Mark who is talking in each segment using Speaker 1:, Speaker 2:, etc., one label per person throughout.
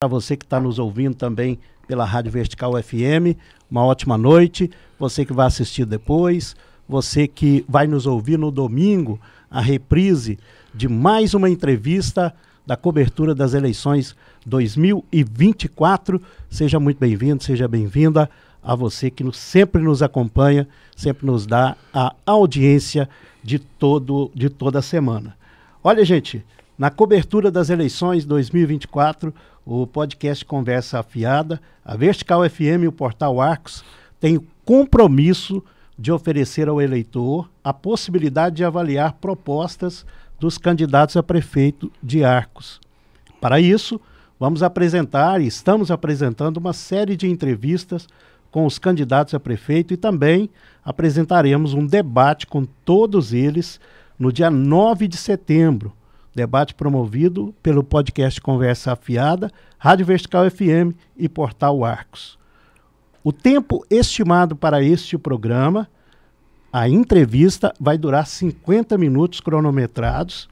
Speaker 1: Para você que está nos ouvindo também pela Rádio Vertical FM, uma ótima noite. Você que vai assistir depois, você que vai nos ouvir no domingo, a reprise de mais uma entrevista da cobertura das eleições 2024. Seja muito bem-vindo, seja bem-vinda a você que sempre nos acompanha, sempre nos dá a audiência de toda semana. Olha, gente, na cobertura das eleições 2024, o podcast Conversa Afiada, a Vertical FM e o Portal Arcos têm o compromisso de oferecer ao eleitor a possibilidade de avaliar propostas dos candidatos a prefeito de Arcos. Para isso, vamos apresentar e estamos apresentando uma série de entrevistas com os candidatos a prefeito e também apresentaremos um debate com todos eles no dia 9 de setembro. Debate promovido pelo podcast Conversa Afiada, Rádio Vertical FM e Portal Arcos. O tempo estimado para este programa, a entrevista vai durar 50 minutos cronometrados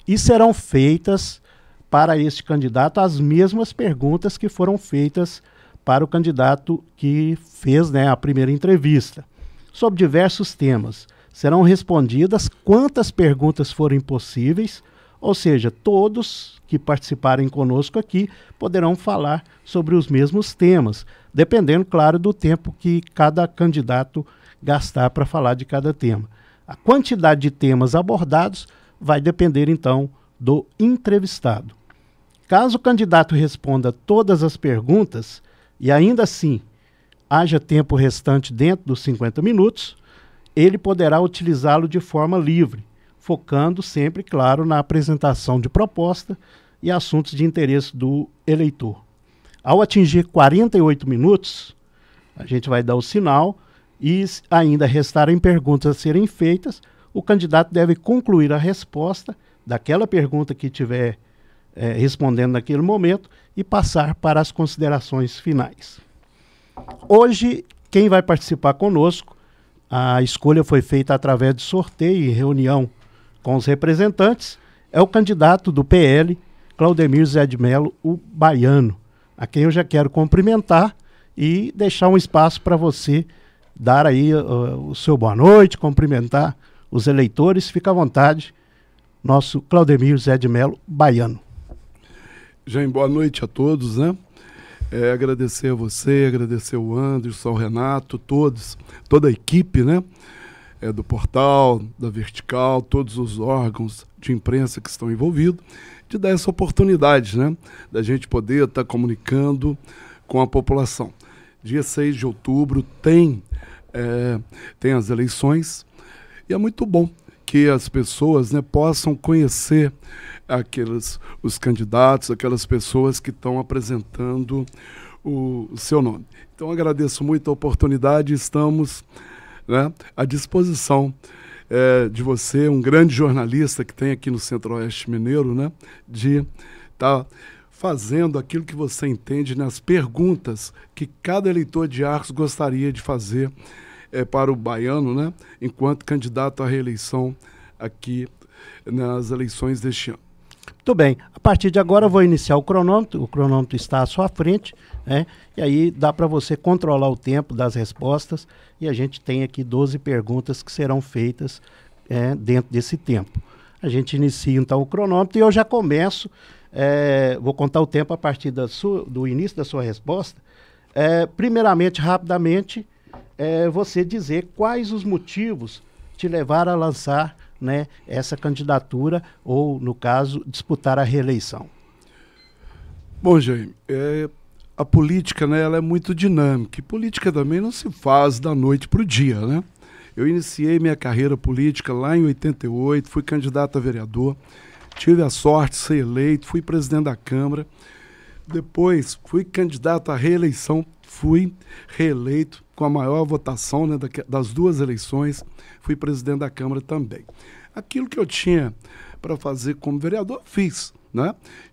Speaker 1: e serão feitas para este candidato as mesmas perguntas que foram feitas para o candidato que fez, a primeira entrevista. Sobre diversos temas. Serão respondidas quantas perguntas forem possíveis, ou seja, todos que participarem conosco aqui poderão falar sobre os mesmos temas, dependendo, claro, do tempo que cada candidato gastar para falar de cada tema. A quantidade de temas abordados vai depender, então, do entrevistado. Caso o candidato responda todas as perguntas e ainda assim haja tempo restante dentro dos 50 minutos, ele poderá utilizá-lo de forma livre, focando sempre, claro, na apresentação de proposta e assuntos de interesse do eleitor. Ao atingir 48 minutos, a gente vai dar o sinal e ainda restarem perguntas a serem feitas, o candidato deve concluir a resposta daquela pergunta que estiver respondendo naquele momento e passar para as considerações finais. Hoje, quem vai participar conosco, a escolha foi feita através de sorteio e reunião com os representantes, é o candidato do PL, Claudemir Zé de Mello, o baiano, a quem eu já quero cumprimentar e deixar um espaço para você dar aí o seu boa noite, cumprimentar os eleitores. Fica à vontade, nosso Claudemir Zé de Mello, baiano.
Speaker 2: Jaime, boa noite a todos, agradecer a você, agradecer o Anderson, o Renato, toda a equipe, do portal, da Vertical, todos os órgãos de imprensa que estão envolvidos, de dar essa oportunidade, da gente poder estar comunicando com a população. Dia 6 de outubro tem as eleições e é muito bom que as pessoas possam conhecer os candidatos, aquelas pessoas que estão apresentando o seu nome. Então agradeço muito a oportunidade, estamos à disposição de você, um grande jornalista que tem aqui no Centro-Oeste Mineiro, de estar fazendo aquilo que você entende nas perguntas que cada eleitor de Arcos gostaria de fazer para o baiano, enquanto candidato à reeleição aqui nas eleições deste ano.
Speaker 1: Muito bem, a partir de agora eu vou iniciar o cronômetro está à sua frente, e aí dá para você controlar o tempo das respostas e a gente tem aqui 12 perguntas que serão feitas dentro desse tempo. A gente inicia então o cronômetro e eu já começo, vou contar o tempo a partir do início da sua resposta. Primeiramente, rapidamente, você dizer quais os motivos te levaram a lançar essa candidatura ou, no caso, disputar a reeleição.
Speaker 2: Bom, Jaime, a política ela é muito dinâmica e política também não se faz da noite para o dia. Eu iniciei minha carreira política lá em 88, fui candidato a vereador, tive a sorte de ser eleito, fui presidente da Câmara, depois fui candidato à reeleição, fui reeleito com a maior votação das duas eleições, fui presidente da Câmara também. Aquilo que eu tinha para fazer como vereador, fiz.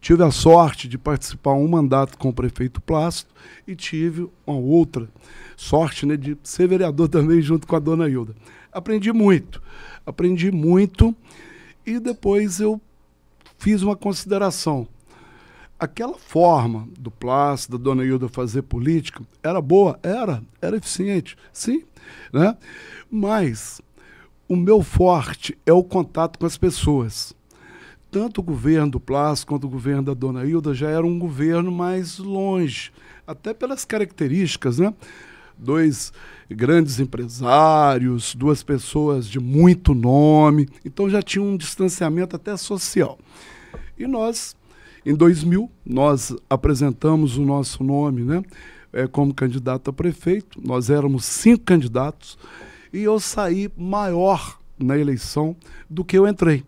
Speaker 2: Tive a sorte de participar um mandato com o prefeito Plácido e tive uma outra sorte de ser vereador também junto com a dona Hilda. Aprendi muito e depois eu fiz uma consideração. aquela forma do Plácido, da Dona Hilda fazer política, era boa? Era eficiente, sim, né? Mas o meu forte é o contato com as pessoas. Tanto o governo do Plácido quanto o governo da Dona Hilda já era um governo mais longe, até pelas características, né? Dois grandes empresários, duas pessoas de muito nome, então já tinha um distanciamento até social. E nós, em 2000, nós apresentamos o nosso nome, né, como candidato a prefeito. Nós éramos 5 candidatos e eu saí maior na eleição do que eu entrei.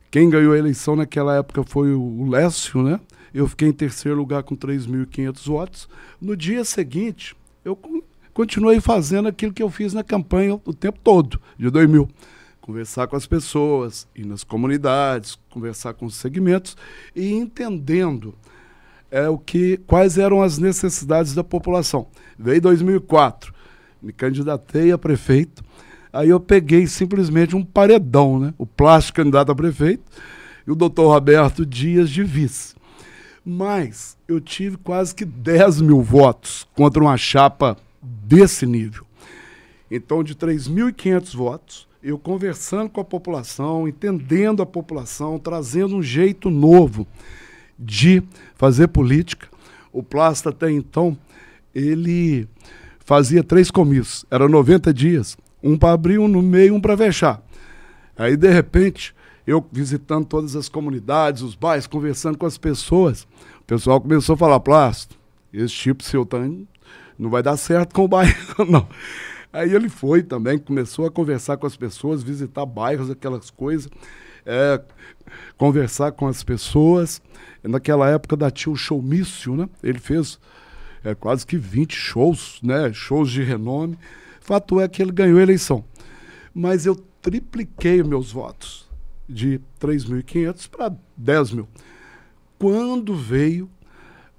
Speaker 2: Quem ganhou a eleição naquela época foi o Lécio, né? Eu fiquei em terceiro lugar com 3.500 votos. No dia seguinte, eu continuei fazendo aquilo que eu fiz na campanha o tempo todo, de 2000. Conversar com as pessoas, ir nas comunidades, conversar com os segmentos e entendendo quais eram as necessidades da população. Veio 2004, me candidatei a prefeito, aí eu peguei simplesmente um paredão, né? O Plácido candidato a prefeito e o doutor Roberto Dias de vice. Mas eu tive quase que 10 mil votos contra uma chapa desse nível. Então, de 3.500 votos, eu conversando com a população, entendendo a população, trazendo um jeito novo de fazer política. O Plácido até então, ele fazia 3 comícios, era 90 dias, um para abrir, um no meio, um para fechar. Aí, de repente, eu visitando todas as comunidades, os bairros, conversando com as pessoas, o pessoal começou a falar: Plácido, esse tipo seu não vai dar certo com o bairro, não. Aí ele foi também, começou a conversar com as pessoas, visitar bairros, aquelas coisas, conversar com as pessoas. Naquela época tinha o showmício, né? Ele fez quase que 20 shows, né? Shows de renome. Fato é que ele ganhou a eleição. Mas eu tripliquei meus votos, de 3.500 para 10 mil. Quando veio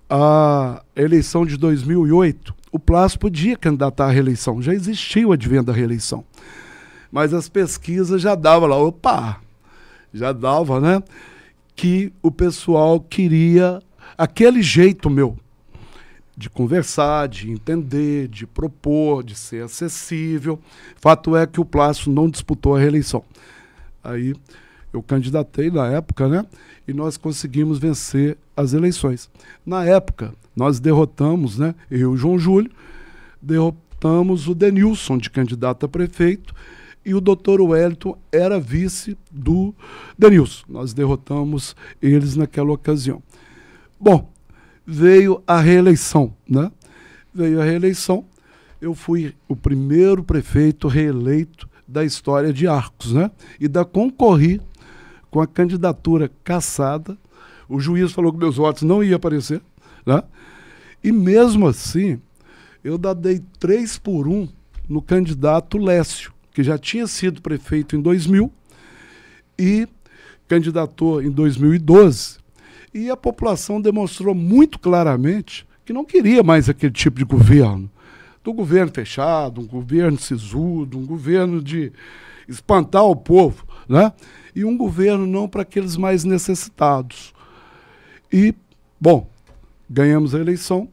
Speaker 2: a eleição de 2008, o Plácido podia candidatar à reeleição, já existia o advento da reeleição. Mas as pesquisas já davam lá, já dava, né, que o pessoal queria aquele jeito meu, de conversar, de entender, de propor, de ser acessível. Fato é que o Plácido não disputou a reeleição. Aí eu candidatei na época, né, e nós conseguimos vencer as eleições. Na época, nós derrotamos, né, eu e o João Júlio, derrotamos o Denilson de candidato a prefeito e o doutor Wellington era vice do Denilson. Nós derrotamos eles naquela ocasião. Bom, veio a reeleição, né? Veio a reeleição, eu fui o primeiro prefeito reeleito da história de Arcos, né? E concorri com a candidatura cassada. O juiz falou que meus votos não iam aparecer, né? E mesmo assim, eu dei 3-1 no candidato Lécio, que já tinha sido prefeito em 2000 e candidatou em 2012. E a população demonstrou muito claramente que não queria mais aquele tipo de governo. Do governo fechado, um governo sisudo, um governo de espantar o povo, né? E um governo não para aqueles mais necessitados. E, bom, ganhamos a eleição.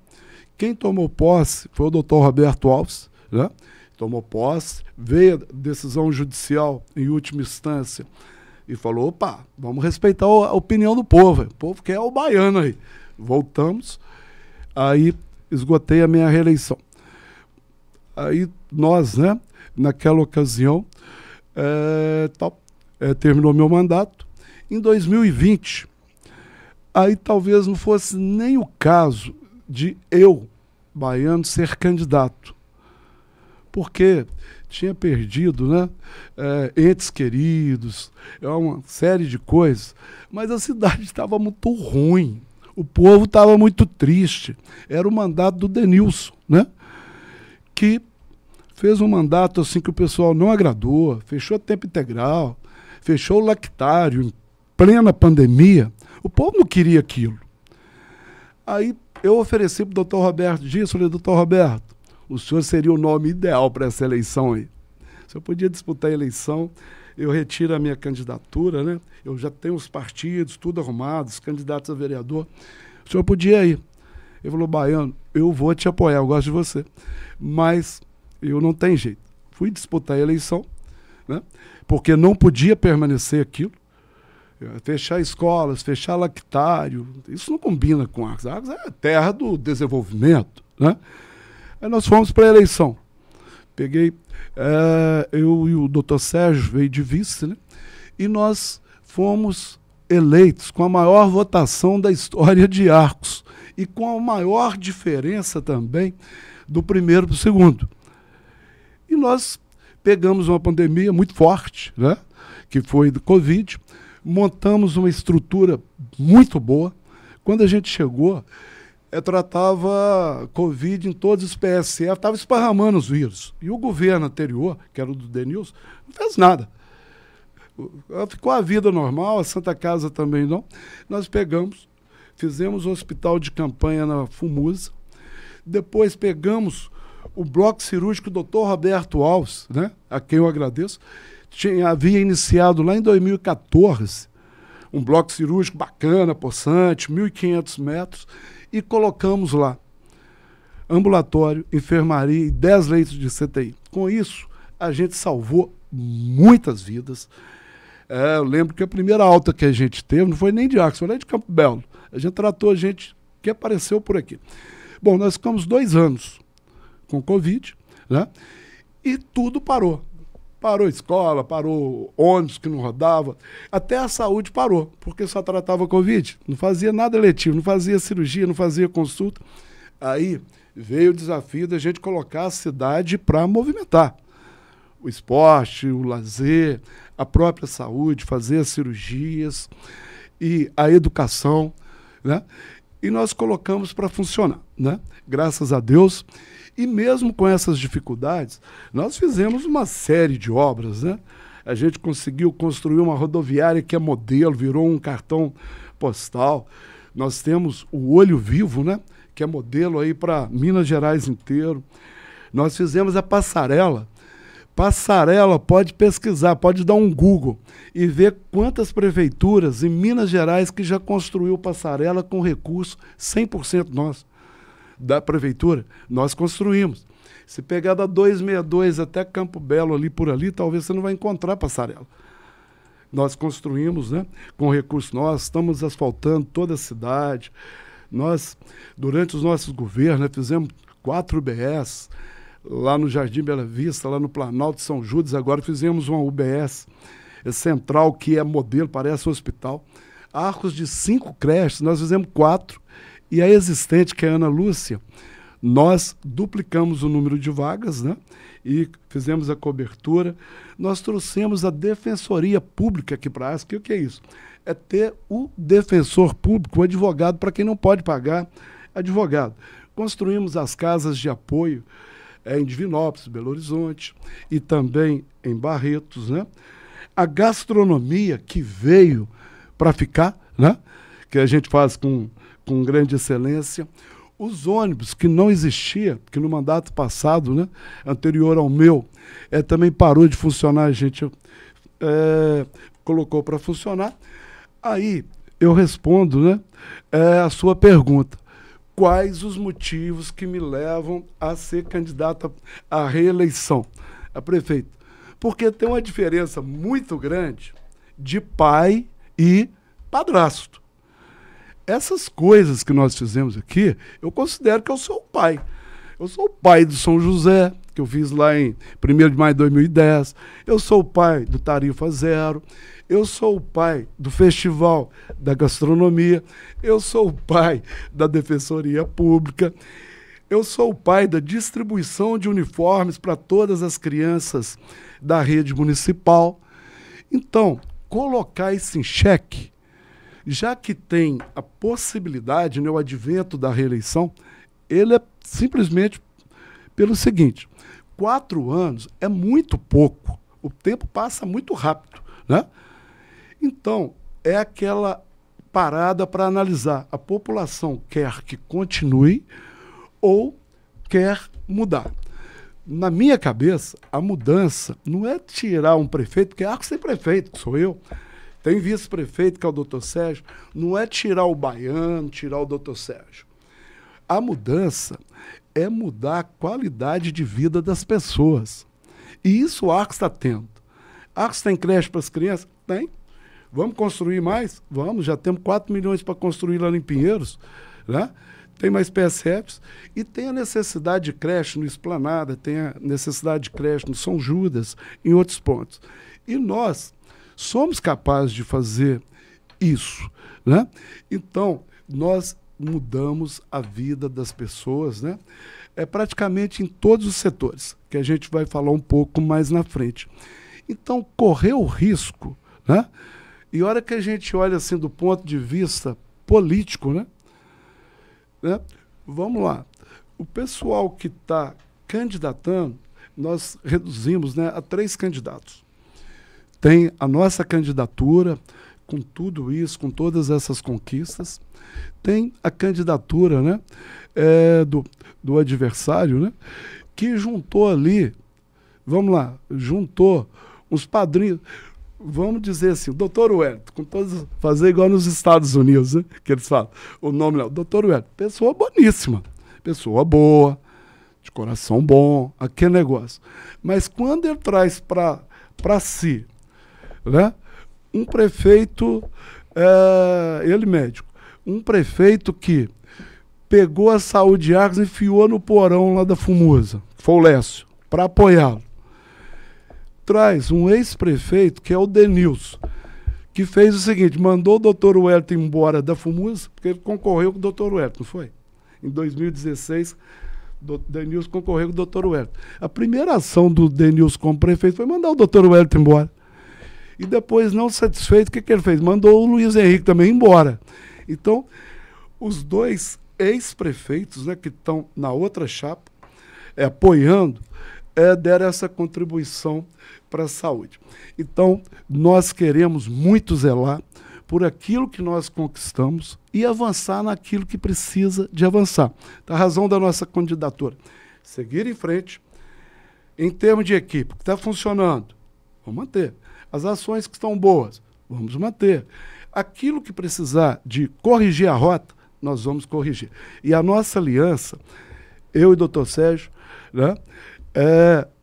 Speaker 2: Quem tomou posse foi o doutor Roberto Alves, né? Tomou posse, veio a decisão judicial em última instância e falou: opa, vamos respeitar a opinião do povo. O povo quer o baiano aí. Voltamos, aí esgotei a minha reeleição. Aí nós, né, naquela ocasião, terminou meu mandato. Em 2020, aí talvez não fosse nem o caso de eu, baiano, ser candidato. Porque tinha perdido, né, entes queridos, uma série de coisas, mas a cidade estava muito ruim, o povo estava muito triste. Era o mandato do Denilson, né, que fez um mandato assim que o pessoal não agradou, fechou tempo integral, fechou o lactário em plena pandemia. O povo não queria aquilo. Aí eu ofereci para o doutor Roberto Dias, falei: doutor Roberto, o senhor seria o nome ideal para essa eleição aí. Se eu podia disputar a eleição, eu retiro a minha candidatura, né? Eu já tenho os partidos, tudo arrumado, os candidatos a vereador. O senhor podia ir. Ele falou, Baiano, eu vou te apoiar, eu gosto de você. Mas eu não tenho jeito. Fui disputar a eleição, né? Porque não podia permanecer aquilo. Fechar escolas, fechar lactário, isso não combina com Arcos. Arcos é a terra do desenvolvimento, né? Aí nós fomos para a eleição. Peguei, eu e o doutor Sérgio veio de vice, né? E nós fomos eleitos com a maior votação da história de Arcos e com a maior diferença também do primeiro para o segundo. E nós pegamos uma pandemia muito forte, né? Que foi do Covid, montamos uma estrutura muito boa. Quando a gente chegou, tratava Covid em todos os PSF, estava esparramando os vírus. E o governo anterior, que era o do Denilson, não fez nada. Ficou a vida normal, a Santa Casa também não. Nós pegamos, fizemos o hospital de campanha na Fumusa, depois pegamos o bloco cirúrgico do Dr. Roberto Alves, né, a quem eu agradeço, havia iniciado lá em 2014 um bloco cirúrgico bacana, possante, 1.500 metros, e colocamos lá ambulatório, enfermaria e 10 leitos de CTI. Com isso, a gente salvou muitas vidas. Eu lembro que a primeira alta que a gente teve não foi nem de Arcos, foi nem de Campo Belo. A gente tratou a gente que apareceu por aqui. Bom, nós ficamos 2 anos com Covid, né? E tudo parou. Parou escola, parou ônibus que não rodava, até a saúde parou, porque só tratava Covid, não fazia nada eletivo, não fazia cirurgia, não fazia consulta. Aí veio o desafio da gente colocar a cidade para movimentar. O esporte, o lazer, a própria saúde, fazer as cirurgias e a educação, né? E nós colocamos para funcionar, né? Graças a Deus. E mesmo com essas dificuldades, nós fizemos uma série de obras, né? A gente conseguiu construir uma rodoviária que é modelo, virou um cartão postal. Nós temos o Olho Vivo, né? Que é modelo aí para Minas Gerais inteiro. Nós fizemos a passarela. Passarela, pode pesquisar, pode dar um Google e ver quantas prefeituras em Minas Gerais que já construiu passarela com recurso 100% nosso. Da prefeitura, nós construímos. Se pegar da 262 até Campo Belo, ali por ali, talvez você não vai encontrar passarela. Nós construímos, né, com recurso nosso, estamos asfaltando toda a cidade. Nós, durante os nossos governos, né, fizemos 4 UBS, lá no Jardim Bela Vista, lá no Planalto de São Judas, agora fizemos uma UBS central, que é modelo, parece um hospital. Arcos de 5 creches, nós fizemos 4. E a existente, que é a Ana Lúcia, nós duplicamos o número de vagas, né? E fizemos a cobertura. Nós trouxemos a Defensoria Pública aqui para Arcos. O que é isso? É ter o defensor público, o advogado, para quem não pode pagar advogado. Construímos as casas de apoio em Divinópolis, Belo Horizonte, e também em Barretos, né? A gastronomia que veio para ficar, né? Que a gente faz com grande excelência. Os ônibus, que não existia, que no mandato passado, né, anterior ao meu, também parou de funcionar, a gente colocou para funcionar. Aí eu respondo, né, a sua pergunta. Quais os motivos que me levam a ser candidata à reeleição a prefeito? Porque tem uma diferença muito grande de pai e padrasto. Essas coisas que nós fizemos aqui, eu considero que eu sou o pai. Eu sou o pai do São José, que eu fiz lá em 1º de maio de 2010. Eu sou o pai do Tarifa Zero. Eu sou o pai do Festival da Gastronomia. Eu sou o pai da Defensoria Pública. Eu sou o pai da distribuição de uniformes para todas as crianças da rede municipal. Então, colocar isso em xeque, já que tem a possibilidade, né, o advento da reeleição, ele é simplesmente pelo seguinte: 4 anos é muito pouco, o tempo passa muito rápido, né? Então, é aquela parada para analisar. A população quer que continue ou quer mudar. na minha cabeça, a mudança não é tirar um prefeito, porque Arcos tem prefeito, que sou eu, tem vice-prefeito, que é o doutor Sérgio, não é tirar o Baiano, tirar o doutor Sérgio. A mudança é mudar a qualidade de vida das pessoas. E isso o Arcos está tendo. Arcos tem creche para as crianças? Tem. Vamos construir mais? Vamos, já temos 4 milhões para construir lá em Pinheiros, né? Tem mais PSFs e tem a necessidade de creche no Esplanada, tem a necessidade de creche no São Judas, em outros pontos. E nós somos capazes de fazer isso, né? Então, nós mudamos a vida das pessoas, né? Praticamente em todos os setores, que a gente vai falar um pouco mais na frente. Então, correr o risco, né? E a hora que a gente olha assim do ponto de vista político, né? Vamos lá. O pessoal que está candidatando, nós reduzimos, né, a 3 candidatos. Tem a nossa candidatura, com tudo isso, com todas essas conquistas. Tem a candidatura, né, do adversário, né, que juntou ali, vamos lá, juntou uns padrinhos. Vamos dizer assim, o doutor Wellington, com todos, fazer igual nos Estados Unidos, né, que eles falam, o nome lá, doutor Wellington, pessoa boníssima, pessoa boa, de coração bom, aquele negócio. Mas quando ele traz para si, né, um prefeito, ele médico, um prefeito que pegou a saúde de Arcos e enfiou no porão lá da Fumuza, foi o Lécio, para apoiá-lo. Traz um ex-prefeito, que é o Denilson, que fez o seguinte, mandou o doutor Wellington embora da Fumuza, porque ele concorreu com o doutor Wellington, não foi? Em 2016, o Denilson concorreu com o doutor Wellington. A primeira ação do Denilson como prefeito foi mandar o doutor Wellington embora. E depois, não satisfeito, o que ele fez? Mandou o Luiz Henrique também embora. Então, os 2 ex-prefeitos, né, que estão na outra chapa, apoiando, deram essa contribuição para a saúde. Então, nós queremos muito zelar por aquilo que nós conquistamos e avançar naquilo que precisa de avançar. A razão da nossa candidatura. Seguir em frente, em termos de equipe, que está funcionando, vamos manter. As ações que estão boas, vamos manter. Aquilo que precisar de corrigir a rota, nós vamos corrigir. E a nossa aliança, eu e o doutor Sérgio, né,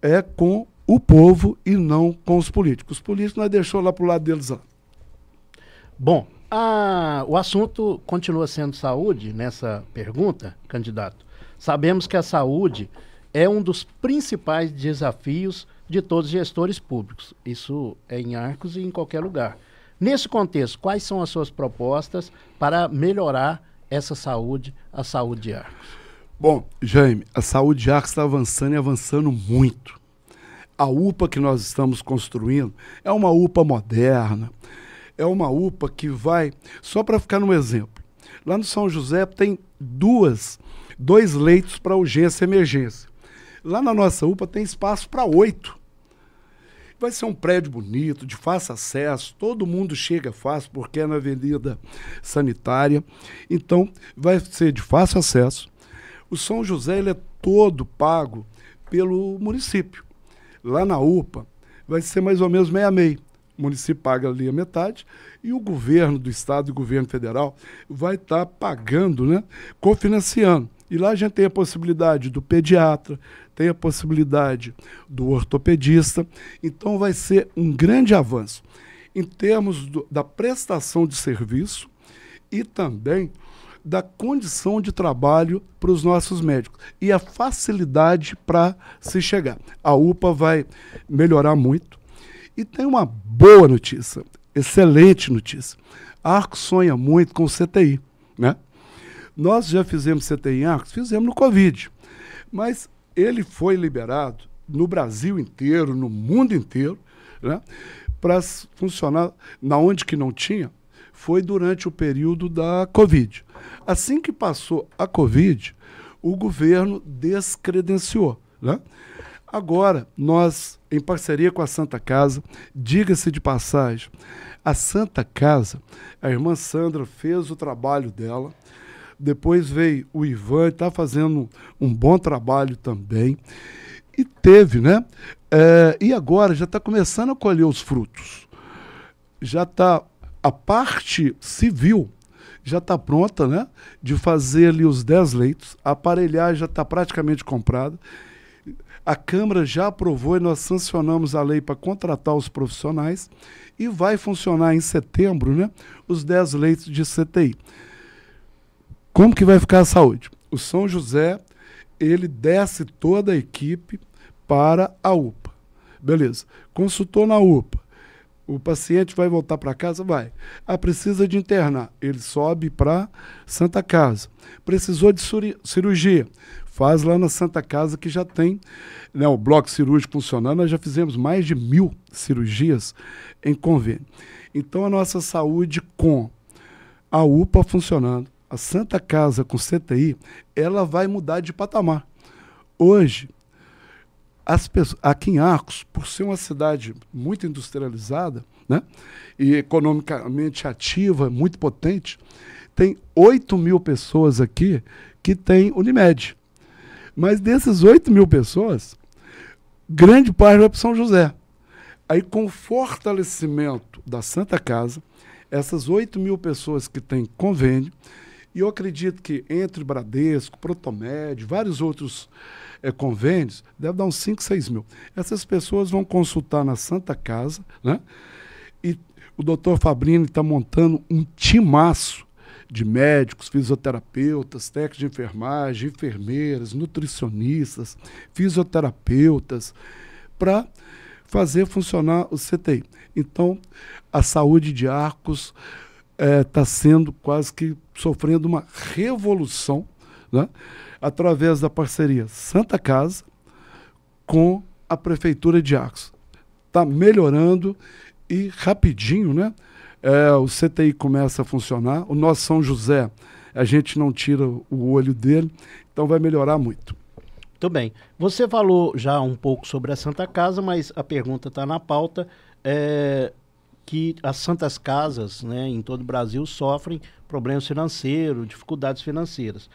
Speaker 2: é com o povo e não com os políticos. Os políticos nós deixamos lá para o lado deles lá.
Speaker 1: Bom, o assunto continua sendo saúde nessa pergunta, candidato. Sabemos que a saúde é um dos principais desafios de todos os gestores públicos. Isso é em Arcos e em qualquer lugar. Nesse contexto, quais são as suas propostas para melhorar essa saúde, a saúde de Arcos?
Speaker 2: Bom, Jaime, a saúde de Arcos está avançando e avançando muito. A UPA que nós estamos construindo é uma UPA moderna, é uma UPA que vai, só para ficar no exemplo, lá no São José tem 2 leitos para urgência e emergência. Lá na nossa UPA tem espaço para 8. Vai ser um prédio bonito, de fácil acesso, todo mundo chega fácil, porque é na avenida sanitária. Então, vai ser de fácil acesso. O São José ele é todo pago pelo município. Lá na UPA vai ser mais ou menos meio a meio. O município paga ali a metade e o governo do estado e o governo federal vai estar pagando, né, cofinanciando. E lá a gente tem a possibilidade do pediatra, tem a possibilidade do ortopedista. Então vai ser um grande avanço em termos da prestação de serviço e também da condição de trabalho para os nossos médicos e a facilidade para se chegar. A UPA vai melhorar muito e tem uma boa notícia, excelente notícia. A Arcos sonha muito com o CTI, né? Nós já fizemos CTI em Arcos, fizemos no Covid, mas ele foi liberado no Brasil inteiro, no mundo inteiro, né, para funcionar na onde que não tinha, foi durante o período da Covid. Assim que passou a Covid, o governo descredenciou, né? Agora, nós, em parceria com a Santa Casa, diga-se de passagem, a Santa Casa, a irmã Sandra fez o trabalho dela, depois veio o Ivan, está fazendo um bom trabalho também, E teve, né? E agora já está começando a colher os frutos. Já está, a parte civil já está pronta, né? De fazer ali os 10 leitos, a aparelhagem já está praticamente comprada. A Câmara já aprovou e nós sancionamos a lei para contratar os profissionais e vai funcionar em setembro, né, os 10 leitos de CTI. Como que vai ficar a saúde? O São José, ele desce toda a equipe para a UPA. Beleza. Consultou na UPA. O paciente vai voltar para casa? Vai. Precisa de internar. Ele sobe para Santa Casa. Precisou de cirurgia. Faz lá na Santa Casa, que já tem, né, o bloco cirúrgico funcionando. Nós já fizemos mais de 1000 cirurgias em convênio. Então, a nossa saúde com a UPA funcionando, a Santa Casa com CTI, ela vai mudar de patamar. Hoje, as pessoas, aqui em Arcos, por ser uma cidade muito industrializada, né, e economicamente ativa, muito potente, tem 8.000 pessoas aqui que têm Unimed. Mas desses 8.000 pessoas, grande parte vai para São José. Aí, com o fortalecimento da Santa Casa, essas 8.000 pessoas que têm convênio, e eu acredito que entre Bradesco, Protomed, vários outros convênios, deve dar uns 5, 6 mil. Essas pessoas vão consultar na Santa Casa, né? E o doutor Fabrini está montando um timaço de médicos, fisioterapeutas, técnicos de enfermagem, enfermeiras, nutricionistas, fisioterapeutas, para fazer funcionar o CTI. Então, a saúde de Arcos está sendo quase que sofrendo uma revolução, né, através da parceria Santa Casa com a Prefeitura de Arcos. Está melhorando e rapidinho, né? O CTI começa a funcionar. O nosso São José, a gente não tira o olho dele, então vai melhorar muito.
Speaker 1: Muito bem. Você falou já um pouco sobre a Santa Casa, mas a pergunta está na pauta, que as Santas Casas, né, em todo o Brasil sofrem problemas financeiros, dificuldades financeiras.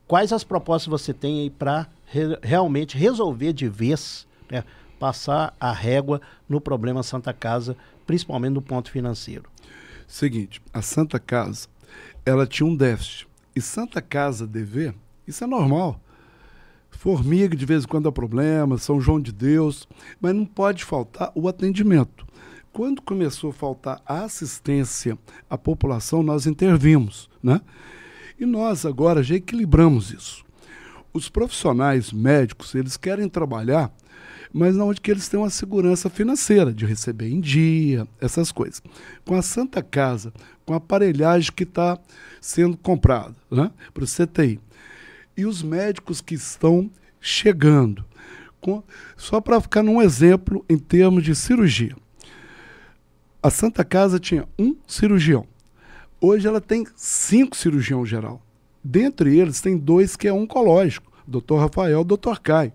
Speaker 1: Quais as propostas você tem aí para realmente resolver de vez, né, passar a régua no problema Santa Casa, principalmente no ponto financeiro?
Speaker 2: Seguinte, a Santa Casa, ela tinha um déficit. E Santa Casa dever, isso é normal. Formiga, de vez em quando dá problema, São João de Deus, mas não pode faltar o atendimento. Quando começou a faltar a assistência à população, nós intervimos, né? E nós agora já equilibramos isso. Os profissionais médicos, eles querem trabalhar, mas onde que eles têm uma segurança financeira, de receber em dia, essas coisas. Com a Santa Casa, com a aparelhagem que está sendo comprada, né, para o CTI. E os médicos que estão chegando. Só para ficar num exemplo em termos de cirurgia. A Santa Casa tinha um cirurgião. Hoje ela tem 5 cirurgiões geral. Dentre eles tem 2 que é oncológico, Dr. Rafael e Dr. Caio.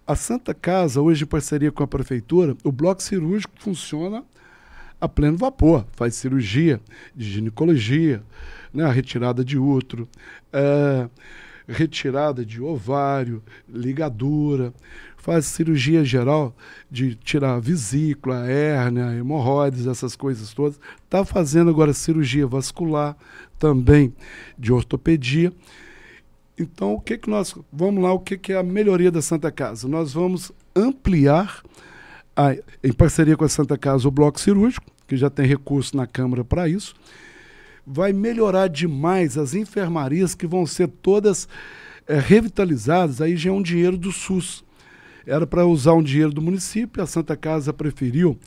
Speaker 2: A Santa Casa, hoje em parceria com a Prefeitura, o bloco cirúrgico funciona a pleno vapor. Faz cirurgia de ginecologia, né, a retirada de útero, retirada de ovário, ligadura, faz cirurgia geral de tirar vesícula, hérnia, hemorroides, essas coisas todas. Está fazendo agora cirurgia vascular, também de ortopedia. Então, o que nós vamos lá? O que é a melhoria da Santa Casa? Nós vamos ampliar, em parceria com a Santa Casa, o bloco cirúrgico, que já tem recurso na Câmara para isso. Vai melhorar demais as enfermarias, que vão ser todas revitalizadas. Aí já é um dinheiro do SUS. Era para usar um dinheiro do município, a Santa Casa preferiu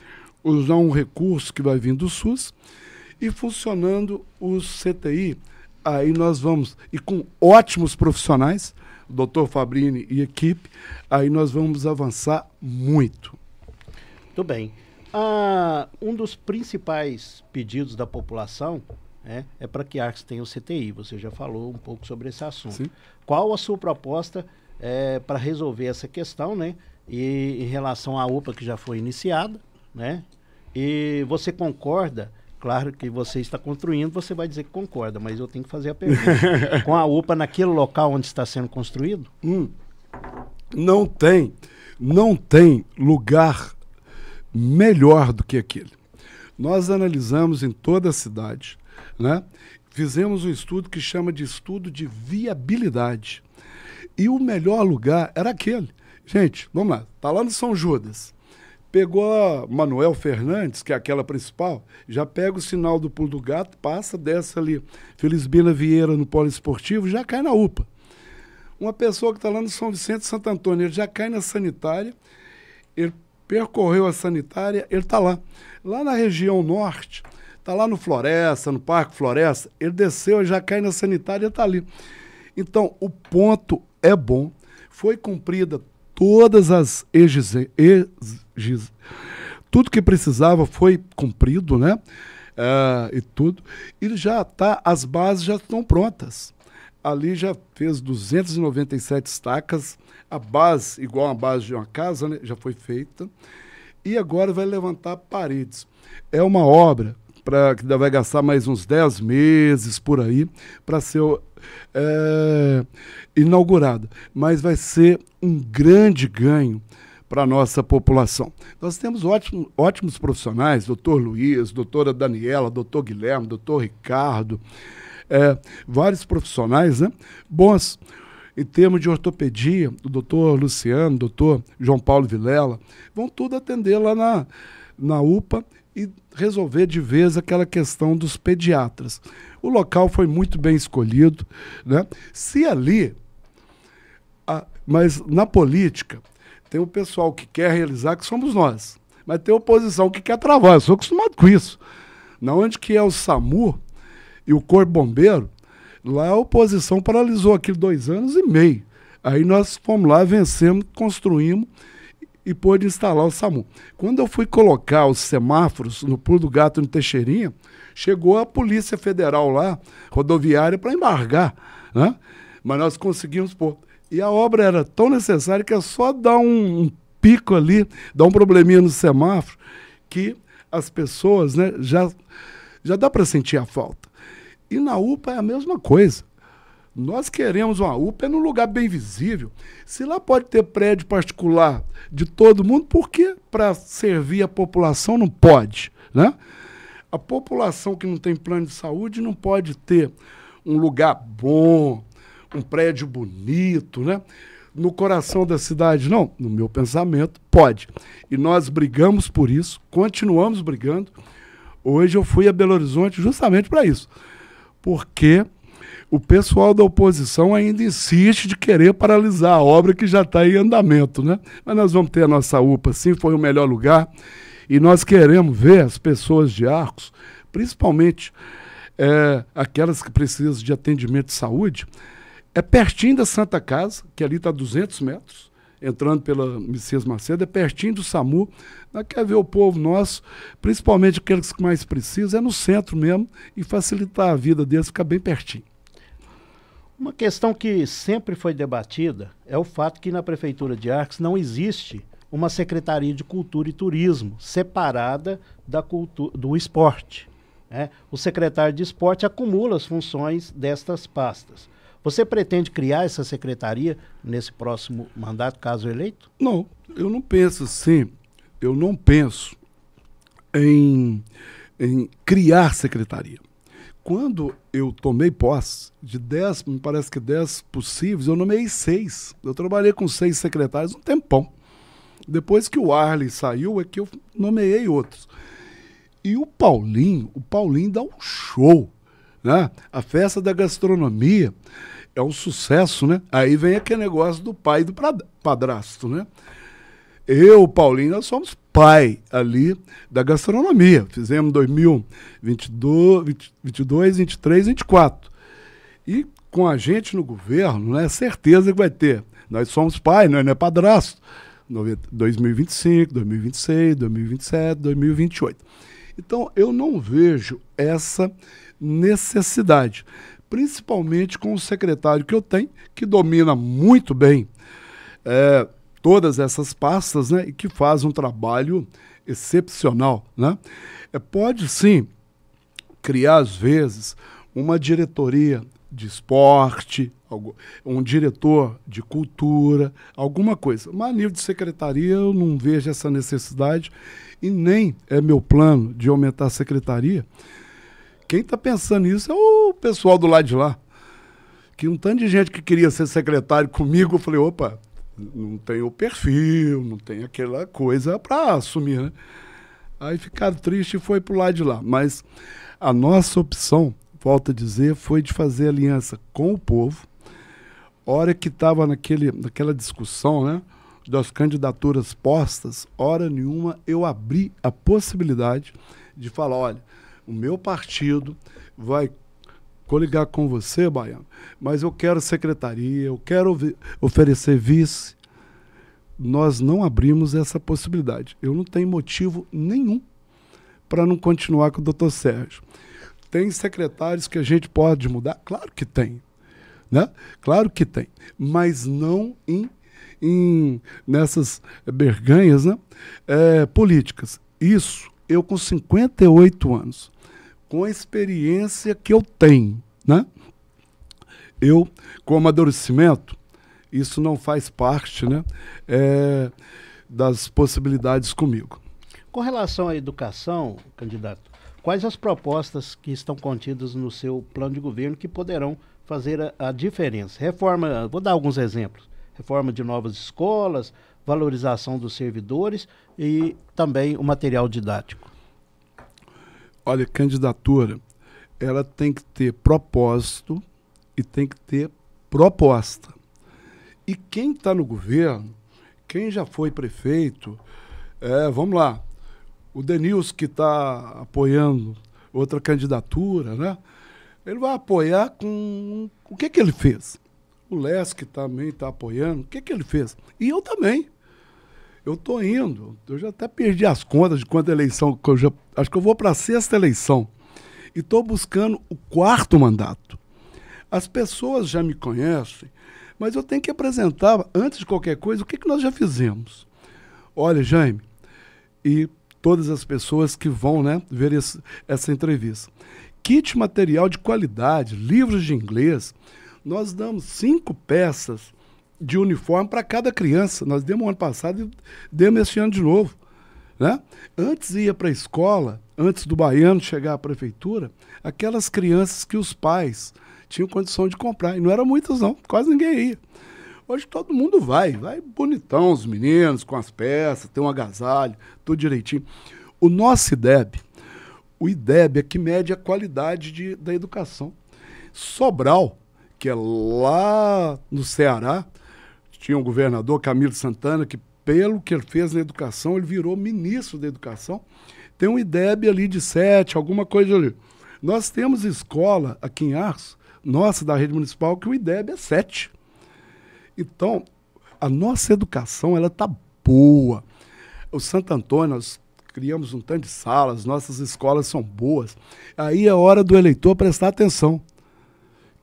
Speaker 2: usar um recurso que vai vir do SUS. E funcionando os CTI, aí nós vamos, e com ótimos profissionais, o doutor Fabrini e equipe, aí nós vamos avançar muito.
Speaker 1: Muito bem. Um dos principais pedidos da população é para que Arcos tenha o CTI. Você já falou um pouco sobre esse assunto.
Speaker 2: Sim.
Speaker 1: Qual a sua proposta para resolver essa questão, né? E em relação à UPA que já foi iniciada, né? E você concorda? Claro que você está construindo, você vai dizer que concorda, mas eu tenho que fazer a pergunta. Com a UPA naquele local onde está sendo construído?
Speaker 2: não tem lugar melhor do que aquele. Nós analisamos em toda a cidade, né? Fizemos um estudo que chama de estudo de viabilidade. E o melhor lugar era aquele. Gente, vamos lá, tá lá no São Judas. Pegou a Manuel Fernandes, que é aquela principal, já pega o sinal do Pulo do Gato, passa, desce ali, Felizbina Vieira no Polo Esportivo, já cai na UPA. Uma pessoa que está lá no São Vicente Santo Antônio, ele já cai na sanitária, ele percorreu a sanitária, ele está lá. Lá na região norte, está lá no Floresta, no Parque Floresta, ele desceu, já cai na sanitária e está ali. Então, o ponto é bom, foi cumprida todas as tudo que precisava foi cumprido, né? E tudo. E já está, as bases já estão prontas. Ali já fez 297 estacas, a base, igual a base de uma casa, né? Já foi feita. E agora vai levantar paredes. É uma obra que vai gastar mais uns 10 meses por aí para ser inaugurada. Mas vai ser um grande ganho para a nossa população. Nós temos ótimos profissionais, doutor Luiz, doutora Daniela, doutor Guilherme, doutor Ricardo, vários profissionais, né, bons. Em termos de ortopedia, o doutor Luciano, o doutor João Paulo Vilela, vão tudo atender lá na UPA e resolver de vez aquela questão dos pediatras. O local foi muito bem escolhido, né? Se ali, mas na política, tem o pessoal que quer realizar, que somos nós, mas tem a oposição que quer travar. Eu sou acostumado com isso. Na onde que é o SAMU e o Corpo Bombeiro, lá a oposição paralisou aquilo 2 anos e meio. Aí nós fomos lá, vencemos, construímos e pôde instalar o SAMU. Quando eu fui colocar os semáforos no Pulo do Gato, no Teixeirinha, chegou a Polícia Federal lá, rodoviária, para embargar, né? Mas nós conseguimos pôr. E a obra era tão necessária que é só dar um pico ali, dar um probleminha no semáforo, que as pessoas, né, já dá para sentir a falta. E na UPA é a mesma coisa. Nós queremos uma UPA num lugar bem visível. Se lá pode ter prédio particular de todo mundo, por que para servir a população não pode, né? A população que não tem plano de saúde não pode ter um lugar bom, um prédio bonito, né? No coração da cidade, não. No meu pensamento, pode. E nós brigamos por isso, continuamos brigando. Hoje eu fui a Belo Horizonte justamente para isso. Porque o pessoal da oposição ainda insiste de querer paralisar a obra que já está em andamento, né? Mas nós vamos ter a nossa UPA, sim, foi o melhor lugar. E nós queremos ver as pessoas de Arcos, principalmente aquelas que precisam de atendimento de saúde, pertinho da Santa Casa, que ali está a 200 metros, entrando pela Messias Macedo, é pertinho do SAMU. Nós queremos ver o povo nosso, principalmente aqueles que mais precisam, é no centro mesmo, e facilitar a vida deles, ficar bem pertinho.
Speaker 1: Uma questão que sempre foi debatida é o fato que na Prefeitura de Arcos não existe uma Secretaria de Cultura e Turismo separada do esporte, né? O secretário de esporte acumula as funções destas pastas. Você pretende criar essa secretaria nesse próximo mandato, caso eleito?
Speaker 2: Não, eu não penso assim. Eu não penso em criar secretaria. Quando eu tomei posse, de 10, me parece que 10 possíveis, eu nomeei 6. Eu trabalhei com 6 secretários um tempão. Depois que o Arley saiu, é que eu nomeei outros. E o Paulinho dá um show, né? A festa da gastronomia é um sucesso, né? Aí vem aquele negócio do pai e do padrasto, né? Eu, Paulinho, nós somos pai ali da gastronomia. Fizemos 2022, 22, 23, 24. E com a gente no governo, né, certeza que vai ter. Nós somos pai, não é padrasto. 2025, 2026, 2027, 2028. Então, eu não vejo essa necessidade, principalmente com o secretário que eu tenho, que domina muito bem todas essas pastas, né, e que faz um trabalho excepcional, né? Pode, sim, criar, às vezes, uma diretoria de esporte, um diretor de cultura, alguma coisa. Mas a nível de secretaria eu não vejo essa necessidade e nem é meu plano de aumentar a secretaria. Quem está pensando nisso é o pessoal do lado de lá. Que um tanto de gente que queria ser secretário comigo, eu falei, opa, não tem o perfil, não tem aquela coisa para assumir, né? Aí ficaram tristes e foi pro lado de lá. Mas a nossa opção, volto a dizer, foi de fazer aliança com o povo. Hora que estava naquela discussão, né, das candidaturas postas, hora nenhuma eu abri a possibilidade de falar, olha, o meu partido vai coligar com você, Baiano, mas eu quero secretaria, eu quero oferecer vice. Nós não abrimos essa possibilidade. Eu não tenho motivo nenhum para não continuar com o doutor Sérgio. Tem secretários que a gente pode mudar? Claro que tem, né? Claro que tem, mas não nessas berganhas, né? Políticas. Isso, eu com 58 anos, com a experiência que eu tenho, né? Eu, com amadurecimento, isso não faz parte, né, das possibilidades comigo.
Speaker 1: Com relação à educação, candidato, quais as propostas que estão contidas no seu plano de governo que poderão fazer a diferença? Reforma, vou dar alguns exemplos, reforma de novas escolas, valorização dos servidores e também o material didático.
Speaker 2: Olha, candidatura, ela tem que ter propósito e tem que ter proposta. E quem está no governo, quem já foi prefeito, vamos lá, o Denilson que está apoiando outra candidatura, né? Ele vai apoiar com... O que ele fez? O Les que também está apoiando, o que ele fez? E eu também. Eu estou indo, eu já até perdi as contas de quanta eleição, acho que eu vou para a 6ª eleição. E estou buscando o 4º mandato. As pessoas já me conhecem, mas eu tenho que apresentar, antes de qualquer coisa, o que nós já fizemos. Olha, Jaime, e todas as pessoas que vão, né, ver essa entrevista. Kit material de qualidade, livros de inglês. Nós damos 5 peças de uniforme para cada criança. Nós demos ano passado e demos esse ano de novo, né? Antes ia para a escola, antes do Baiano chegar à prefeitura, aquelas crianças que os pais tinham condição de comprar. E não eram muitos, não. Quase ninguém ia. Hoje todo mundo vai bonitão, os meninos, com as peças, tem um agasalho, tudo direitinho. O nosso IDEB, o IDEB é que mede a qualidade da educação. Sobral, que é lá no Ceará, tinha um governador, Camilo Santana, que pelo que ele fez na educação, ele virou ministro da educação. Tem um IDEB ali de 7, alguma coisa ali. Nós temos escola aqui em Arço, nossa, da rede municipal, que o IDEB é 7. Então, a nossa educação, ela está boa. O Santo Antônio, nós criamos um tanto de salas, nossas escolas são boas. Aí é hora do eleitor prestar atenção.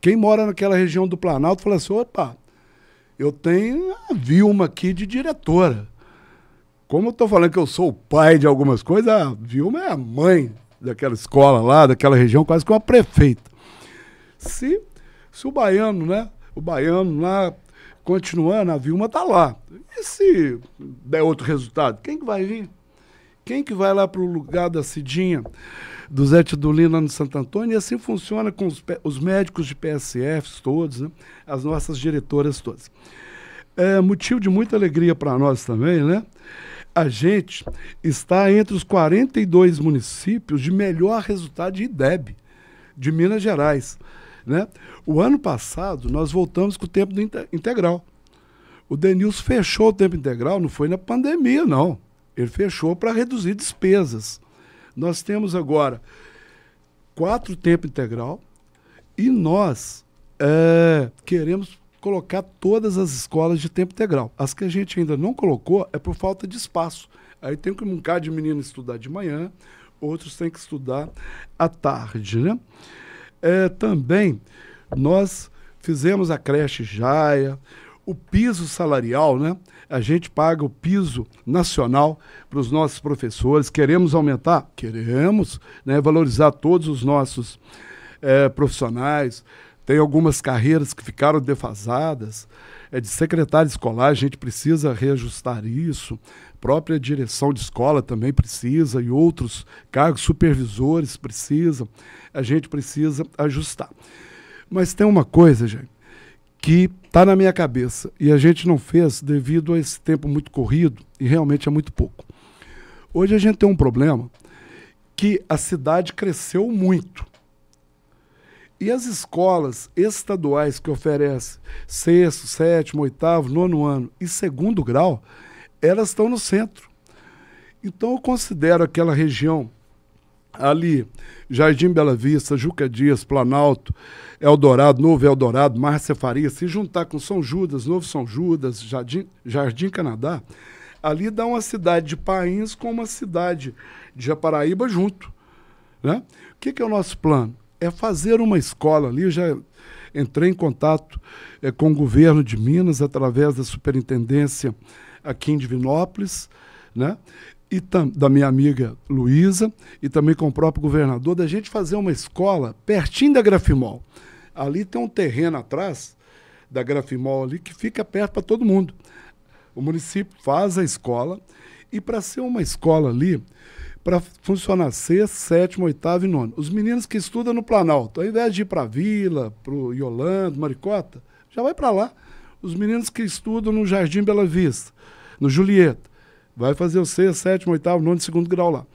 Speaker 2: Quem mora naquela região do Planalto fala assim, opa, eu tenho a Vilma aqui de diretora. Como eu estou falando que eu sou o pai de algumas coisas, a Vilma é a mãe daquela escola lá, daquela região, quase que uma prefeita. Se o Baiano, né? O Baiano lá continuando, a Vilma está lá. E se der outro resultado, quem que vai vir? Quem que vai lá para o lugar da Cidinha, do Zé Tidulino lá no Santo Antônio? E assim funciona com os médicos de PSFs todos, né? As nossas diretoras todas. É motivo de muita alegria para nós também, né? A gente está entre os 42 municípios de melhor resultado de IDEB, de Minas Gerais, né? O ano passado, nós voltamos com o tempo integral. O Denilson fechou o tempo integral, não foi na pandemia, não. Ele fechou para reduzir despesas. Nós temos agora 4 tempo integral e nós queremos colocar todas as escolas de tempo integral. As que a gente ainda não colocou é por falta de espaço. Aí tem que um bocado de menino estudar de manhã, outros têm que estudar à tarde, né? Também nós fizemos a creche Jaia, o piso salarial, né? A gente paga o piso nacional para os nossos professores. Queremos aumentar? Queremos, né? Valorizar todos os nossos profissionais. tem algumas carreiras que ficaram defasadas, de secretário escolar, a gente precisa reajustar isso, própria direção de escola também precisa, e outros cargos supervisores precisam, a gente precisa ajustar. Mas tem uma coisa, gente, que está na minha cabeça, e a gente não fez devido a esse tempo muito corrido, e realmente é muito pouco. Hoje a gente tem um problema que a cidade cresceu muito. E as escolas estaduais que oferecem sexto, sétimo, oitavo, nono ano e segundo grau, elas estão no centro. Então eu considero aquela região ali, Jardim Bela Vista, Juca Dias, Planalto, Eldorado, Novo Eldorado, Márcia Faria, se juntar com São Judas, Novo São Judas, Jardim Canadá, ali dá uma cidade de Painhos com uma cidade de Japaraíba junto, né? O que é o nosso plano? É fazer uma escola ali. Eu já entrei em contato com o governo de Minas através da superintendência aqui em Divinópolis, né? E da minha amiga Luísa, e também com o próprio governador, da gente fazer uma escola pertinho da Grafimol. Ali tem um terreno atrás da Grafimol ali que fica perto para todo mundo. O município faz a escola, e para ser uma escola ali, para funcionar sexto, sétimo, oitavo e nono, os meninos que estudam no Planalto, ao invés de ir para a Vila, para o Yolanda, Maricota, já vai para lá. Os meninos que estudam no Jardim Bela Vista, no Julieta, vai fazer o sexto, sétimo, oitavo, nono e segundo grau lá.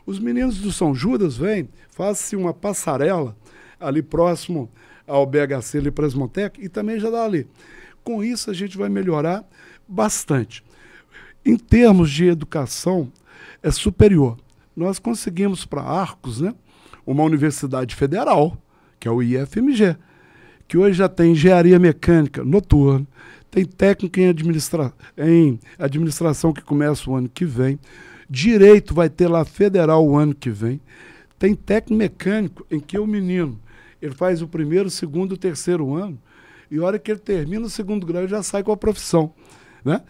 Speaker 2: Os meninos do São Judas vêm, faz-se uma passarela ali próximo ao BHC, ali para as Montec, e também já dá ali. Com isso a gente vai melhorar bastante. Em termos de educação superior, nós conseguimos para Arcos, né, uma universidade federal, que é o IFMG, que hoje já tem engenharia mecânica noturna, tem técnica em administração que começa o ano que vem, direito vai ter lá federal o ano que vem, tem técnico mecânico em que o menino ele faz o primeiro, segundo, terceiro ano, e a hora que ele termina o segundo grau ele já sai com a profissão, né?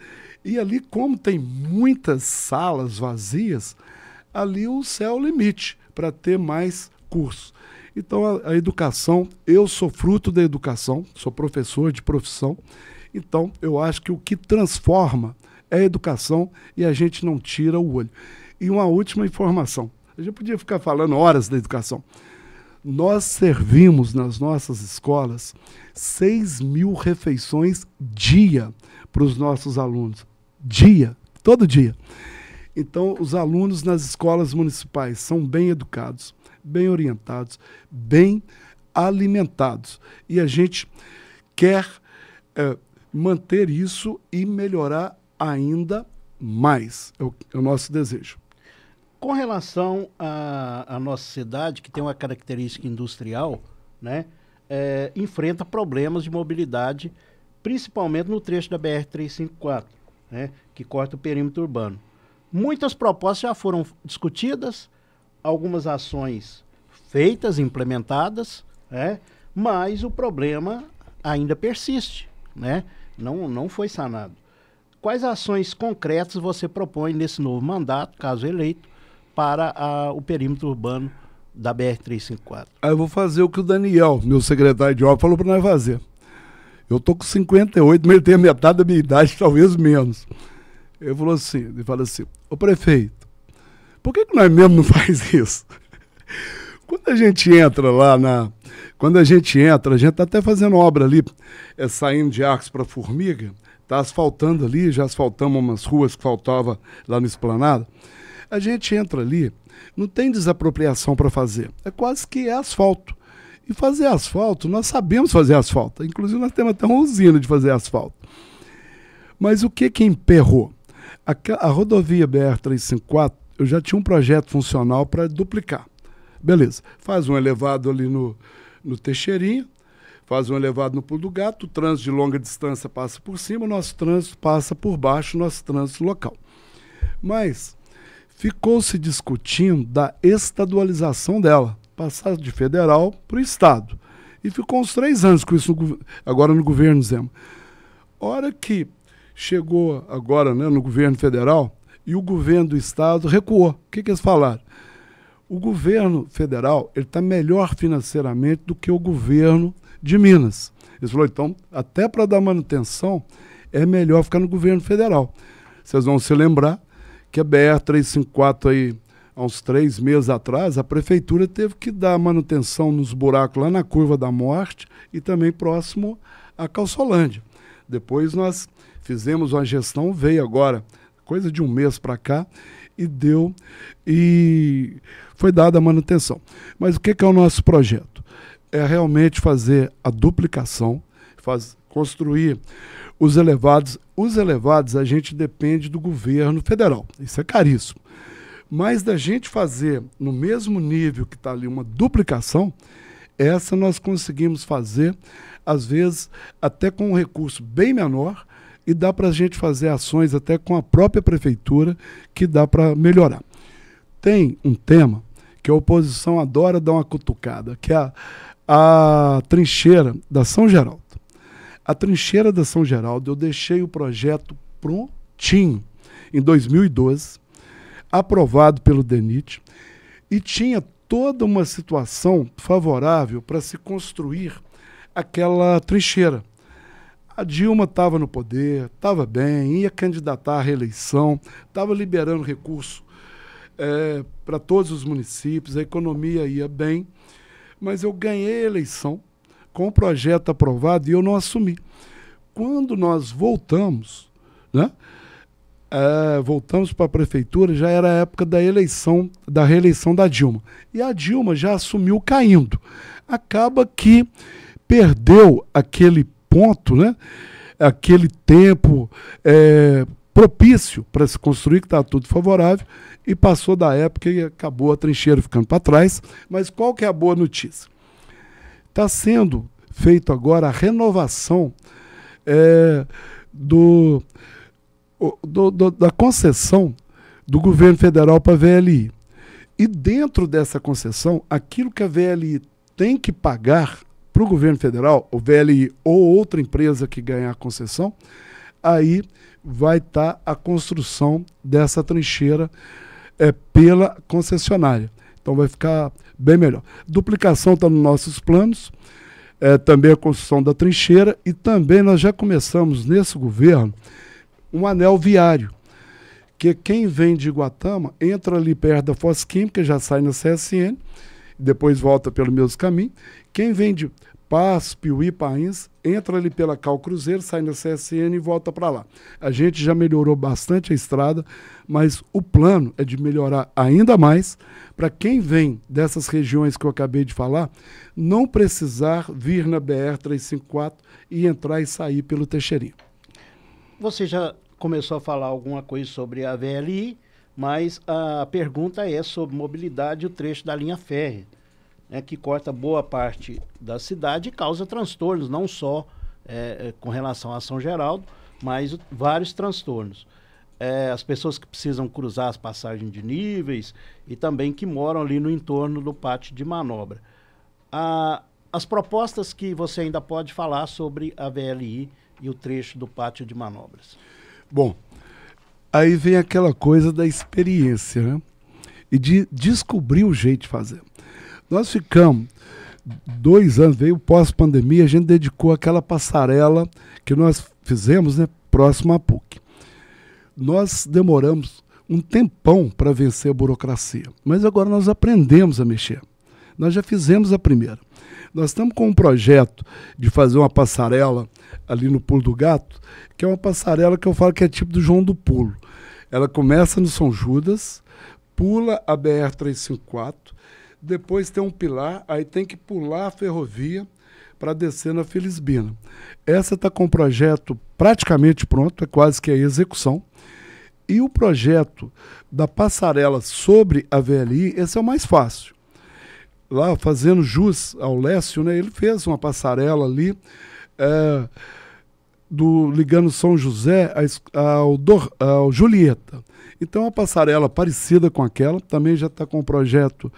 Speaker 2: E ali, como tem muitas salas vazias, ali o céu é o limite para ter mais cursos. Então a educação, eu sou fruto da educação, sou professor de profissão, então eu acho que o que transforma é a educação e a gente não tira o olho. E uma última informação, a gente podia ficar falando horas da educação. Nós servimos nas nossas escolas 6.000 refeições dia para os nossos alunos. Dia, todo dia. Então, os alunos nas escolas municipais são bem educados, bem orientados, bem alimentados. E a gente quer manter isso e melhorar ainda mais. É o nosso desejo.
Speaker 1: Com relação à nossa cidade, que tem uma característica industrial, né, enfrenta problemas de mobilidade, principalmente no trecho da BR-354, né, que corta o perímetro urbano. Muitas propostas já foram discutidas, algumas ações feitas, implementadas, né, mas o problema ainda persiste, né, não foi sanado. Quais ações concretas você propõe nesse novo mandato, caso eleito, para o perímetro urbano da BR-354?
Speaker 2: Eu vou fazer o que o Daniel, meu secretário de obra, falou para nós fazer. Eu estou com 58, mas ele tem a metade da minha idade, talvez menos. Ele fala assim, ô prefeito, por que nós mesmo não faz isso? Quando a gente entra lá Quando a gente está até fazendo obra ali, saindo de Arcos para Formiga, está asfaltando ali, já asfaltamos umas ruas que faltava lá no Esplanada. A gente entra ali, não tem desapropriação para fazer, é quase que asfalto. E fazer asfalto, nós sabemos fazer asfalto, inclusive nós temos até uma usina de fazer asfalto. Mas o que emperrou? A rodovia BR-354, eu já tinha um projeto funcional para duplicar. Beleza, faz um elevado ali no Teixeirinha, faz um elevado no Pulo do Gato, o trânsito de longa distância passa por cima, o nosso trânsito passa por baixo, o nosso trânsito local. Mas ficou se discutindo da estadualização dela, passar de federal para o estado. E ficou uns 3 anos com isso agora no governo Zema. Hora que chegou agora, né, no governo federal e o governo do estado recuou. O que eles falaram? O governo federal está melhor financeiramente do que o governo de Minas. Eles falaram, então, até para dar manutenção, é melhor ficar no governo federal. Vocês vão se lembrar que a BR-354 aí, há uns 3 meses atrás, a prefeitura teve que dar manutenção nos buracos lá na Curva da Morte e também próximo à Calçolândia. Depois nós fizemos uma gestão, veio agora, coisa de um mês para cá, e foi dada a manutenção. Mas o que é o nosso projeto? É realmente fazer a duplicação, construir os elevados. Os elevados a gente depende do governo federal, isso é caríssimo. Mas da gente fazer no mesmo nível que está ali uma duplicação, essa nós conseguimos fazer, às vezes até com um recurso bem menor, e dá para a gente fazer ações até com a própria prefeitura que dá para melhorar. Tem um tema que a oposição adora dar uma cutucada, que é a trincheira da São Geraldo. A trincheira da São Geraldo, eu deixei o projeto prontinho em 2012, aprovado pelo DENIT, e tinha toda uma situação favorável para se construir aquela trincheira. A Dilma estava no poder, estava bem, ia candidatar à reeleição, estava liberando recurso para todos os municípios, a economia ia bem, mas eu ganhei a eleição com o projeto aprovado e eu não assumi. Quando nós voltamos, né, voltamos para a prefeitura, já era a época da reeleição da Dilma. E a Dilma já assumiu caindo. Acaba que perdeu aquele ponto, né? Aquele tempo propício para se construir, que está tudo favorável, e passou da época e acabou a trincheira ficando para trás. Mas qual que é a boa notícia? Está sendo feito agora a renovação da concessão do governo federal para a VLI. E dentro dessa concessão, aquilo que a VLI tem que pagar para o governo federal, o VLI ou outra empresa que ganhar a concessão, aí vai estar a construção dessa trincheira pela concessionária. Então vai ficar bem melhor. Duplicação está nos nossos planos, também a construção da trincheira, e também nós já começamos nesse governo um anel viário, que quem vem de Iguatama entra ali perto da Foz Química, já sai na CSN, depois volta pelo mesmo caminho. Quem vem de Passo, Piuí, Pains, entra ali pela Cal Cruzeiro, sai na CSN e volta para lá. A gente já melhorou bastante a estrada, mas o plano é de melhorar ainda mais para quem vem dessas regiões que eu acabei de falar, não precisar vir na BR-354 e entrar e sair pelo Teixeirinho.
Speaker 1: Você já começou a falar alguma coisa sobre a VLI, mas a pergunta é sobre mobilidade e o trecho da linha férrea, né, que corta boa parte da cidade e causa transtornos, não só com relação a São Geraldo, mas vários transtornos. As pessoas que precisam cruzar as passagens de níveis e também que moram ali no entorno do pátio de manobra. As propostas que você ainda pode falar sobre a VLI e o trecho do pátio de manobras.
Speaker 2: Bom, aí vem aquela coisa da experiência, né? E de descobrir o jeito de fazer. Nós ficamos 2 anos, veio pós-pandemia, a gente dedicou aquela passarela que nós fizemos, né, próximo à PUC. Nós demoramos um tempão para vencer a burocracia, mas agora nós aprendemos a mexer. Nós já fizemos a primeira. Nós estamos com um projeto de fazer uma passarela ali no Pulo do Gato, que é uma passarela que eu falo que é tipo do João do Pulo. Ela começa no São Judas, pula a BR-354, depois tem um pilar, aí tem que pular a ferrovia para descer na Felisbina. Essa está com o projeto praticamente pronto, é quase que a execução. E o projeto da passarela sobre a VLI, esse é o mais fácil. Lá, fazendo jus ao Lécio, né, ele fez uma passarela ali, ligando São José ao Julieta. Então, uma passarela parecida com aquela, também já está com o projeto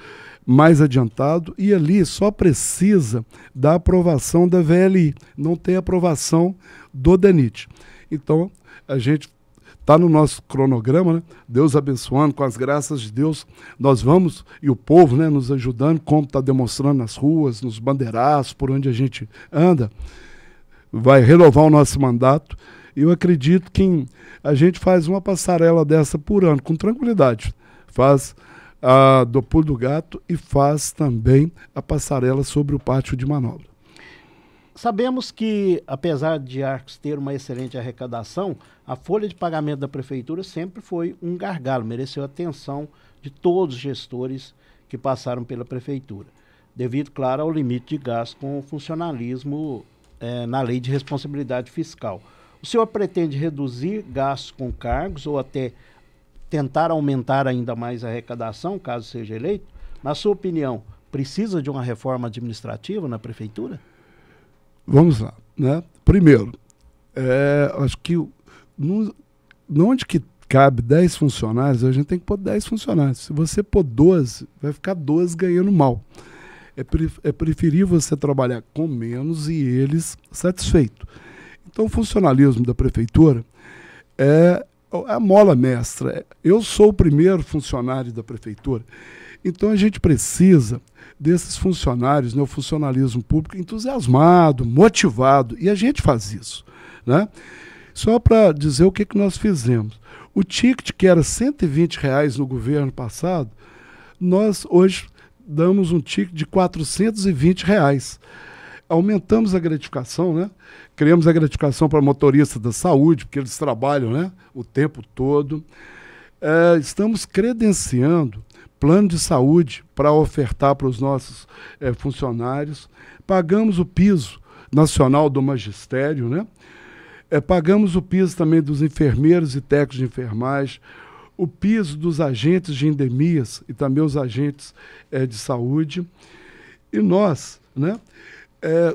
Speaker 2: mais adiantado, e ali só precisa da aprovação da VLI, não tem aprovação do DENIT. Então, a gente está no nosso cronograma, né? Deus abençoando, com as graças de Deus, nós vamos, e o povo, né, nos ajudando, como está demonstrando nas ruas, nos bandeiraços, por onde a gente anda, vai renovar o nosso mandato. E eu acredito que a gente faz uma passarela dessa por ano, com tranquilidade. Faz a do Pulo do Gato e faz também a passarela sobre o pátio de manobra.
Speaker 1: Sabemos que, apesar de Arcos ter uma excelente arrecadação, a folha de pagamento da prefeitura sempre foi um gargalo, mereceu a atenção de todos os gestores que passaram pela prefeitura, devido, claro, ao limite de gasto com o funcionalismo na lei de responsabilidade fiscal. O senhor pretende reduzir gastos com cargos ou até tentar aumentar ainda mais a arrecadação, caso seja eleito? Na sua opinião, precisa de uma reforma administrativa na prefeitura?
Speaker 2: Vamos lá, né? Primeiro, acho que onde que cabe 10 funcionários, a gente tem que pôr 10 funcionários. Se você pôr 12, vai ficar 12 ganhando mal. É preferível você trabalhar com menos e eles satisfeitos. Então, o funcionalismo da prefeitura é a mola mestra. Eu sou o primeiro funcionário da prefeitura. Então, a gente precisa desses funcionários, né, o funcionalismo público entusiasmado, motivado, e a gente faz isso, né? Só para dizer o que nós fizemos. O ticket, que era R$120 no governo passado, nós hoje damos um ticket de R$420. Aumentamos a gratificação, né? Criamos a gratificação para motoristas da saúde, porque eles trabalham, né, o tempo todo. Estamos credenciando plano de saúde para ofertar para os nossos funcionários. Pagamos o piso nacional do magistério, né? Pagamos o piso também dos enfermeiros e técnicos de enfermagem, o piso dos agentes de endemias e também os agentes de saúde. E nós, né,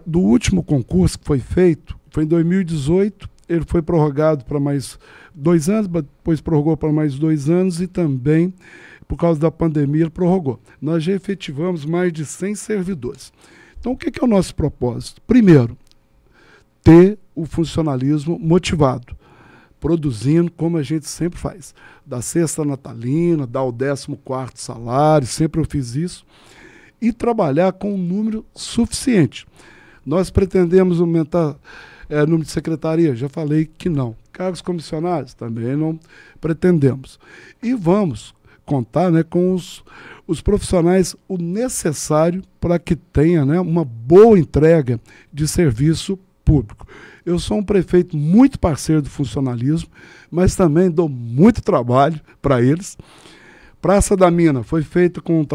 Speaker 2: do último concurso que foi feito, foi em 2018, ele foi prorrogado para mais 2 anos, depois prorrogou para mais 2 anos e também, por causa da pandemia, ele prorrogou. Nós já efetivamos mais de 100 servidores. Então, o que é o nosso propósito? Primeiro, ter o funcionalismo motivado, produzindo como a gente sempre faz. Da cesta natalina, dar o 14º salário, sempre eu fiz isso, e trabalhar com um número suficiente. Nós pretendemos aumentar o número de secretaria? Já falei que não. Cargos comissionados? Também não pretendemos. E vamos contar, né, com os profissionais o necessário para que tenha, né, uma boa entrega de serviço público. Eu sou um prefeito muito parceiro do funcionalismo, mas também dou muito trabalho para eles. Praça da Mina foi feita com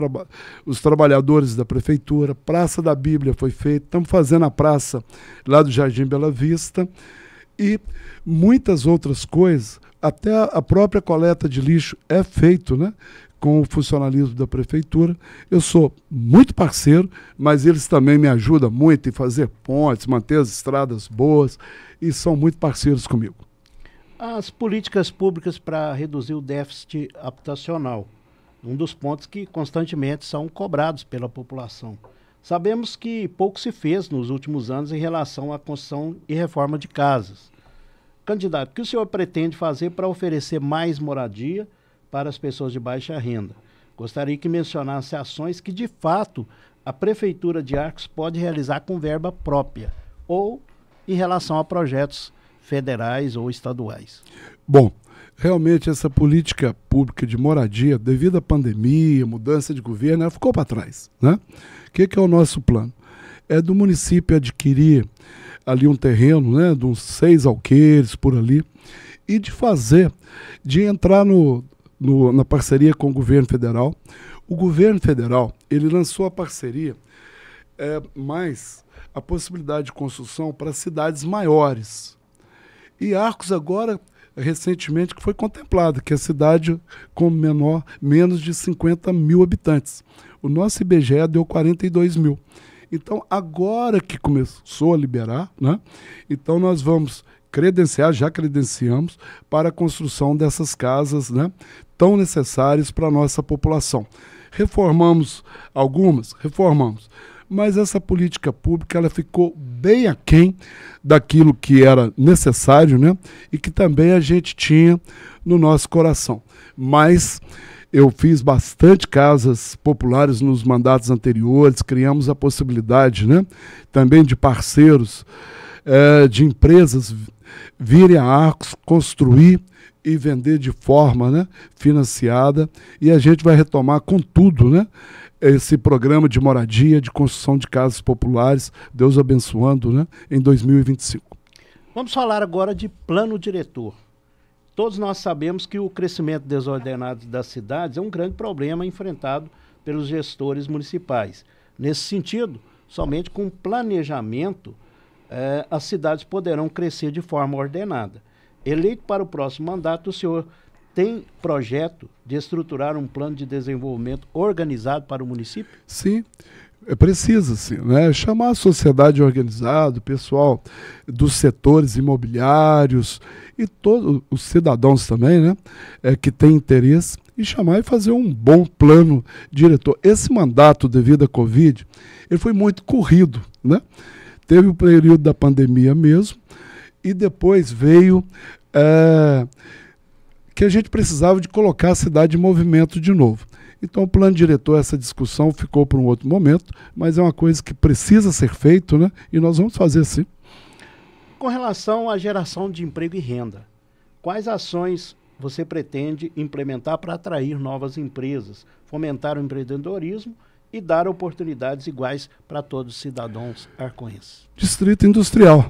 Speaker 2: os trabalhadores da prefeitura, Praça da Bíblia foi feita, estamos fazendo a praça lá do Jardim Bela Vista e muitas outras coisas, até a própria coleta de lixo é feito, né, com o funcionalismo da prefeitura. Eu sou muito parceiro, mas eles também me ajudam muito em fazer pontes, manter as estradas boas e são muito parceiros comigo.
Speaker 1: As políticas públicas para reduzir o déficit habitacional, um dos pontos que constantemente são cobrados pela população. Sabemos que pouco se fez nos últimos anos em relação à construção e reforma de casas. Candidato, o que o senhor pretende fazer para oferecer mais moradia para as pessoas de baixa renda? Gostaria que mencionasse ações que, de fato, a Prefeitura de Arcos pode realizar com verba própria ou em relação a projetos federais ou estaduais.
Speaker 2: Bom, realmente essa política pública de moradia, devido à pandemia, mudança de governo, ela ficou para trás, né? O que é o nosso plano? É do município adquirir ali um terreno, né, de uns 6 alqueires por ali, e de entrar na parceria com o governo federal. O governo federal, ele lançou a parceria, mais a possibilidade de construção para cidades maiores. E Arcos agora, recentemente, que foi contemplada, que é a cidade com menos de 50 mil habitantes. O nosso IBGE deu 42 mil. Então, agora que começou a liberar, né? Então nós vamos credenciar, já credenciamos, para a construção dessas casas, né, tão necessárias para a nossa população. Reformamos algumas? Reformamos. Mas essa política pública ela ficou bem aquém daquilo que era necessário, né? E que também a gente tinha no nosso coração. Mas eu fiz bastante casas populares nos mandatos anteriores, criamos a possibilidade, né? Também de parceiros, de empresas virem a Arcos construir e vender de forma, né, financiada, e a gente vai retomar com tudo, né, esse programa de moradia, de construção de casas populares, Deus abençoando, né, em 2025.
Speaker 1: Vamos falar agora de plano diretor. Todos nós sabemos que o crescimento desordenado das cidades é um grande problema enfrentado pelos gestores municipais. Nesse sentido, somente com planejamento, as cidades poderão crescer de forma ordenada. Eleito para o próximo mandato, o senhor tem projeto de estruturar um plano de desenvolvimento organizado para o município?
Speaker 2: Sim, precisa sim, né? Chamar a sociedade organizada, o pessoal dos setores imobiliários e todos os cidadãos também, né? Que têm interesse, e chamar e fazer um bom plano diretor. Esse mandato, devido à Covid, ele foi muito corrido, né? Teve o período da pandemia mesmo, e depois veio que a gente precisava de colocar a cidade em movimento de novo. Então o plano diretor, essa discussão ficou para um outro momento, mas é uma coisa que precisa ser feito, né? E nós vamos fazer sim.
Speaker 1: Com relação à geração de emprego e renda, quais ações você pretende implementar para atrair novas empresas, fomentar o empreendedorismo e dar oportunidades iguais para todos os cidadãos arcoenses?
Speaker 2: Distrito Industrial,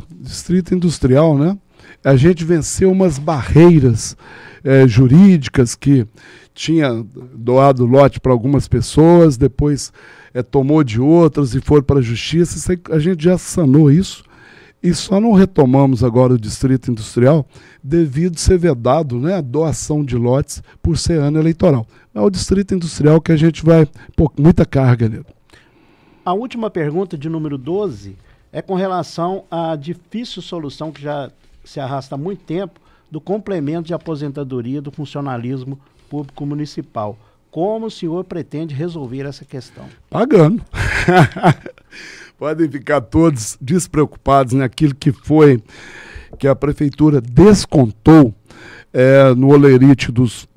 Speaker 2: né? A gente venceu umas barreiras jurídicas que tinha doado lote para algumas pessoas, depois tomou de outras e foi para a justiça. A gente já sanou isso e só não retomamos agora o Distrito Industrial devido ser vedado, né, a doação de lotes por ser ano eleitoral. É o Distrito Industrial que a gente vai pôr muita carga nele.
Speaker 1: A última pergunta, de número 12, é com relação à difícil solução que já se arrasta há muito tempo do complemento de aposentadoria do funcionalismo público municipal. Como o senhor pretende resolver essa questão?
Speaker 2: Pagando. Podem ficar todos despreocupados naquilo que a prefeitura descontou no holerite dos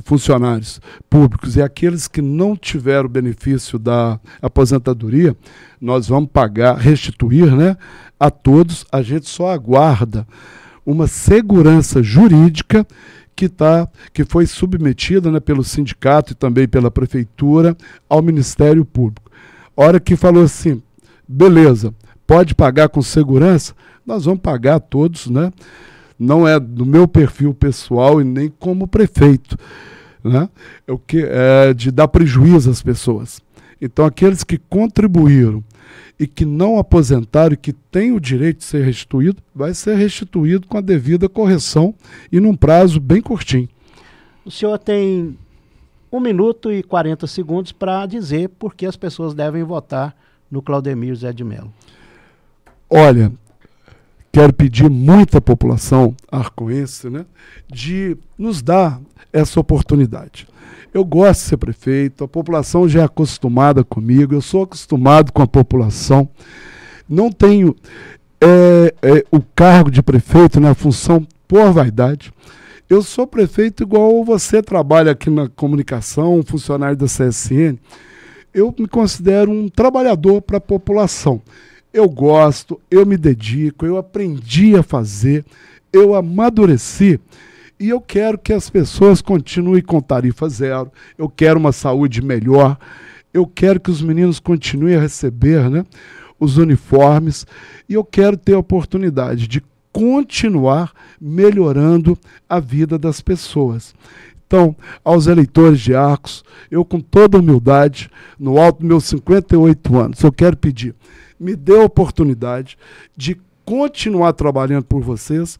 Speaker 2: funcionários públicos, e aqueles que não tiveram o benefício da aposentadoria, nós vamos pagar, restituir, né, a todos. A gente só aguarda uma segurança jurídica que foi submetida, né, pelo sindicato e também pela prefeitura ao Ministério Público. Hora que falou assim, beleza, pode pagar com segurança, nós vamos pagar a todos, né? Não é do meu perfil pessoal e nem como prefeito, né? De dar prejuízo às pessoas. Então, aqueles que contribuíram e que não aposentaram e que têm o direito de ser restituído, vai ser restituído com a devida correção e num prazo bem curtinho.
Speaker 1: O senhor tem 1 minuto e 40 segundos para dizer por que as pessoas devem votar no Claudemir Zé de Mello.
Speaker 2: Olha, quero pedir muito à população arcoense, né, de nos dar essa oportunidade. Eu gosto de ser prefeito, a população já é acostumada comigo, eu sou acostumado com a população, não tenho o cargo de prefeito, né, a função por vaidade. Eu sou prefeito igual você trabalha aqui na comunicação, um funcionário da CSN. Eu me considero um trabalhador para a população. Eu gosto, eu me dedico, eu aprendi a fazer, eu amadureci. E eu quero que as pessoas continuem com tarifa zero, eu quero uma saúde melhor, eu quero que os meninos continuem a receber, né, os uniformes, e eu quero ter a oportunidade de continuar melhorando a vida das pessoas. Então, aos eleitores de Arcos, eu com toda humildade, no alto dos meus 58 anos, eu quero pedir, me dê a oportunidade de continuar trabalhando por vocês,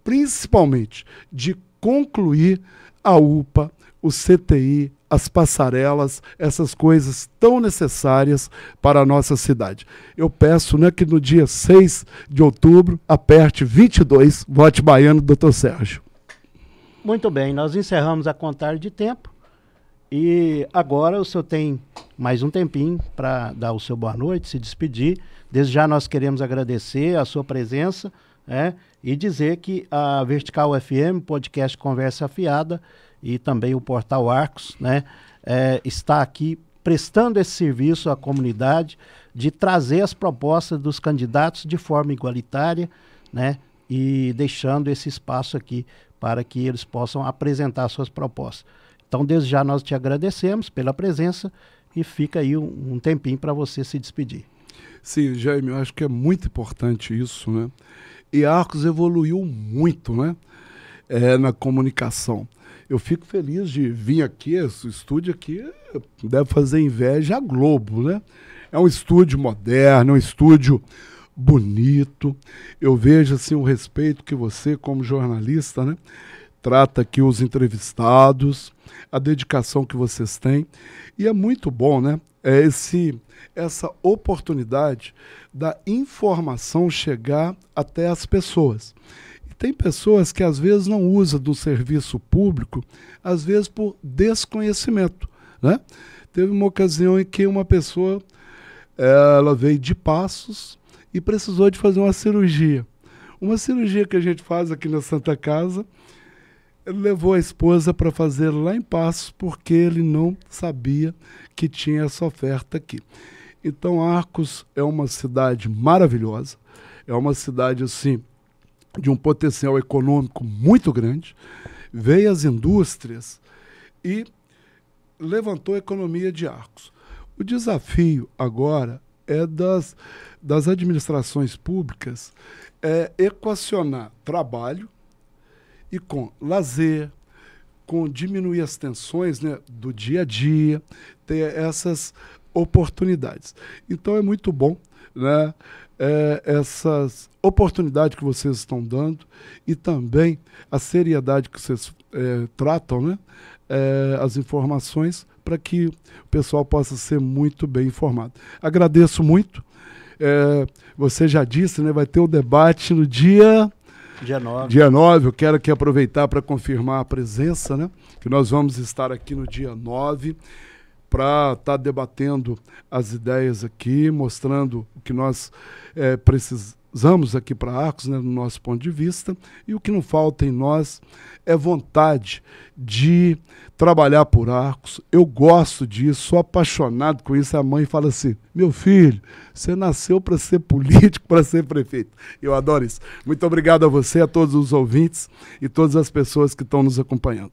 Speaker 2: principalmente de concluir a UPA, o CTI, as passarelas, essas coisas tão necessárias para a nossa cidade. Eu peço, né, que no dia 6 de outubro, aperte 22, vote baiano, Dr. Sérgio.
Speaker 1: Muito bem, nós encerramos a contagem de tempo E agora o senhor tem mais um tempinho para dar o seu boa noite, se despedir. Desde já nós queremos agradecer a sua presença, e dizer que a Vertical FM, podcast Conversa Afiada, e também o Portal Arcos, está aqui prestando esse serviço à comunidade de trazer as propostas dos candidatos de forma igualitária, e deixando esse espaço aqui para que eles possam apresentar suas propostas. Então, desde já nós te agradecemos pela presença e fica aí um tempinho para você se despedir.
Speaker 2: Sim, Jaime, eu acho que é muito importante isso, né? E a Arcos evoluiu muito, na comunicação. Eu fico feliz de vir aqui, esse estúdio aqui deve fazer inveja à Globo, né? É um estúdio moderno, é um estúdio bonito. Eu vejo assim o respeito que você, como jornalista, trata aqui os entrevistados, a dedicação que vocês têm. E é muito bom, essa oportunidade da informação chegar até as pessoas. E tem pessoas que às vezes não usam do serviço público, às vezes por desconhecimento, Teve uma ocasião em que uma pessoa ela veio de Passos e precisou de fazer uma cirurgia. Uma cirurgia que a gente faz aqui na Santa Casa. Ele levou a esposa para fazer lá em Passos porque ele não sabia que tinha essa oferta aqui. Então, Arcos é uma cidade maravilhosa, é uma cidade assim de um potencial econômico muito grande. Veio as indústrias e levantou a economia de Arcos. O desafio agora é das administrações públicas equacionar trabalho e com lazer, com diminuir as tensões do dia a dia, ter essas oportunidades. Então é muito bom, essas oportunidades que vocês estão dando e também a seriedade que vocês tratam, as informações para que o pessoal possa ser muito bem informado. Agradeço muito. Você já disse, vai ter o debate no Dia 9. Dia 9, eu quero aqui aproveitar para confirmar a presença, que nós vamos estar aqui no dia 9 para estar debatendo as ideias aqui, mostrando o que nós precisamos aqui para Arcos, no nosso ponto de vista, e o que não falta em nós é vontade de trabalhar por Arcos. Eu gosto disso, sou apaixonado com isso. A mãe fala assim: meu filho, você nasceu para ser político, para ser prefeito. Eu adoro isso. Muito obrigado a você, a todos os ouvintes e todas as pessoas que estão nos acompanhando.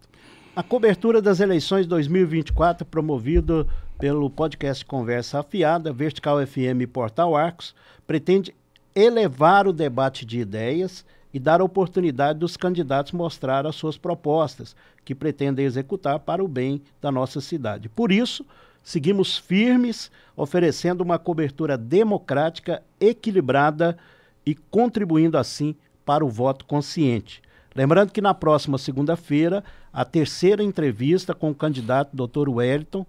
Speaker 1: A cobertura das eleições 2024, promovido pelo podcast Conversa Afiada, Vertical FM e Portal Arcos, pretende elevar o debate de ideias e dar a oportunidade dos candidatos mostrar as suas propostas, que pretendem executar para o bem da nossa cidade. Por isso, seguimos firmes, oferecendo uma cobertura democrática, equilibrada e contribuindo assim para o voto consciente. Lembrando que na próxima segunda-feira, a terceira entrevista com o candidato Dr. Wellington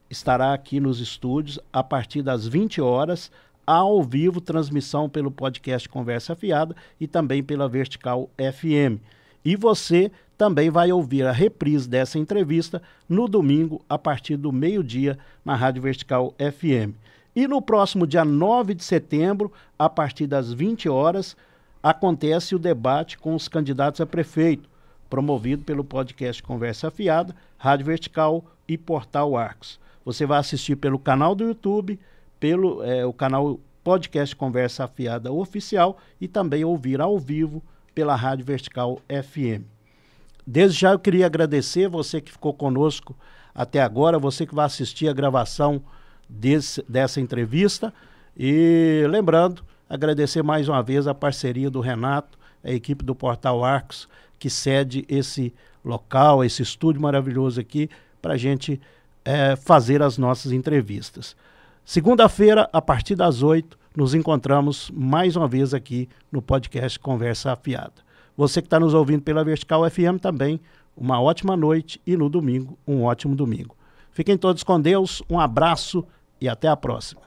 Speaker 1: estará aqui nos estúdios a partir das 20 horas, ao vivo, transmissão pelo podcast Conversa Afiada e também pela Vertical FM. E você também vai ouvir a reprise dessa entrevista no domingo, a partir do meio-dia, na Rádio Vertical FM. E no próximo dia 9 de setembro, a partir das 20 horas, acontece o debate com os candidatos a prefeito, promovido pelo podcast Conversa Afiada, Rádio Vertical e Portal Arcos. Você vai assistir pelo canal do YouTube, pelo o canal Podcast Conversa Afiada Oficial e também ouvir ao vivo pela Rádio Vertical FM. Desde já eu queria agradecer você que ficou conosco até agora, você que vai assistir a gravação dessa entrevista e lembrando, agradecer mais uma vez a parceria do Renato, a equipe do Portal Arcos, que cede esse local, esse estúdio maravilhoso aqui para a gente fazer as nossas entrevistas. Segunda-feira, a partir das 8, nos encontramos mais uma vez aqui no podcast Conversa Afiada. Você que está nos ouvindo pela Vertical FM também, uma ótima noite e no domingo, um ótimo domingo. Fiquem todos com Deus, um abraço e até a próxima.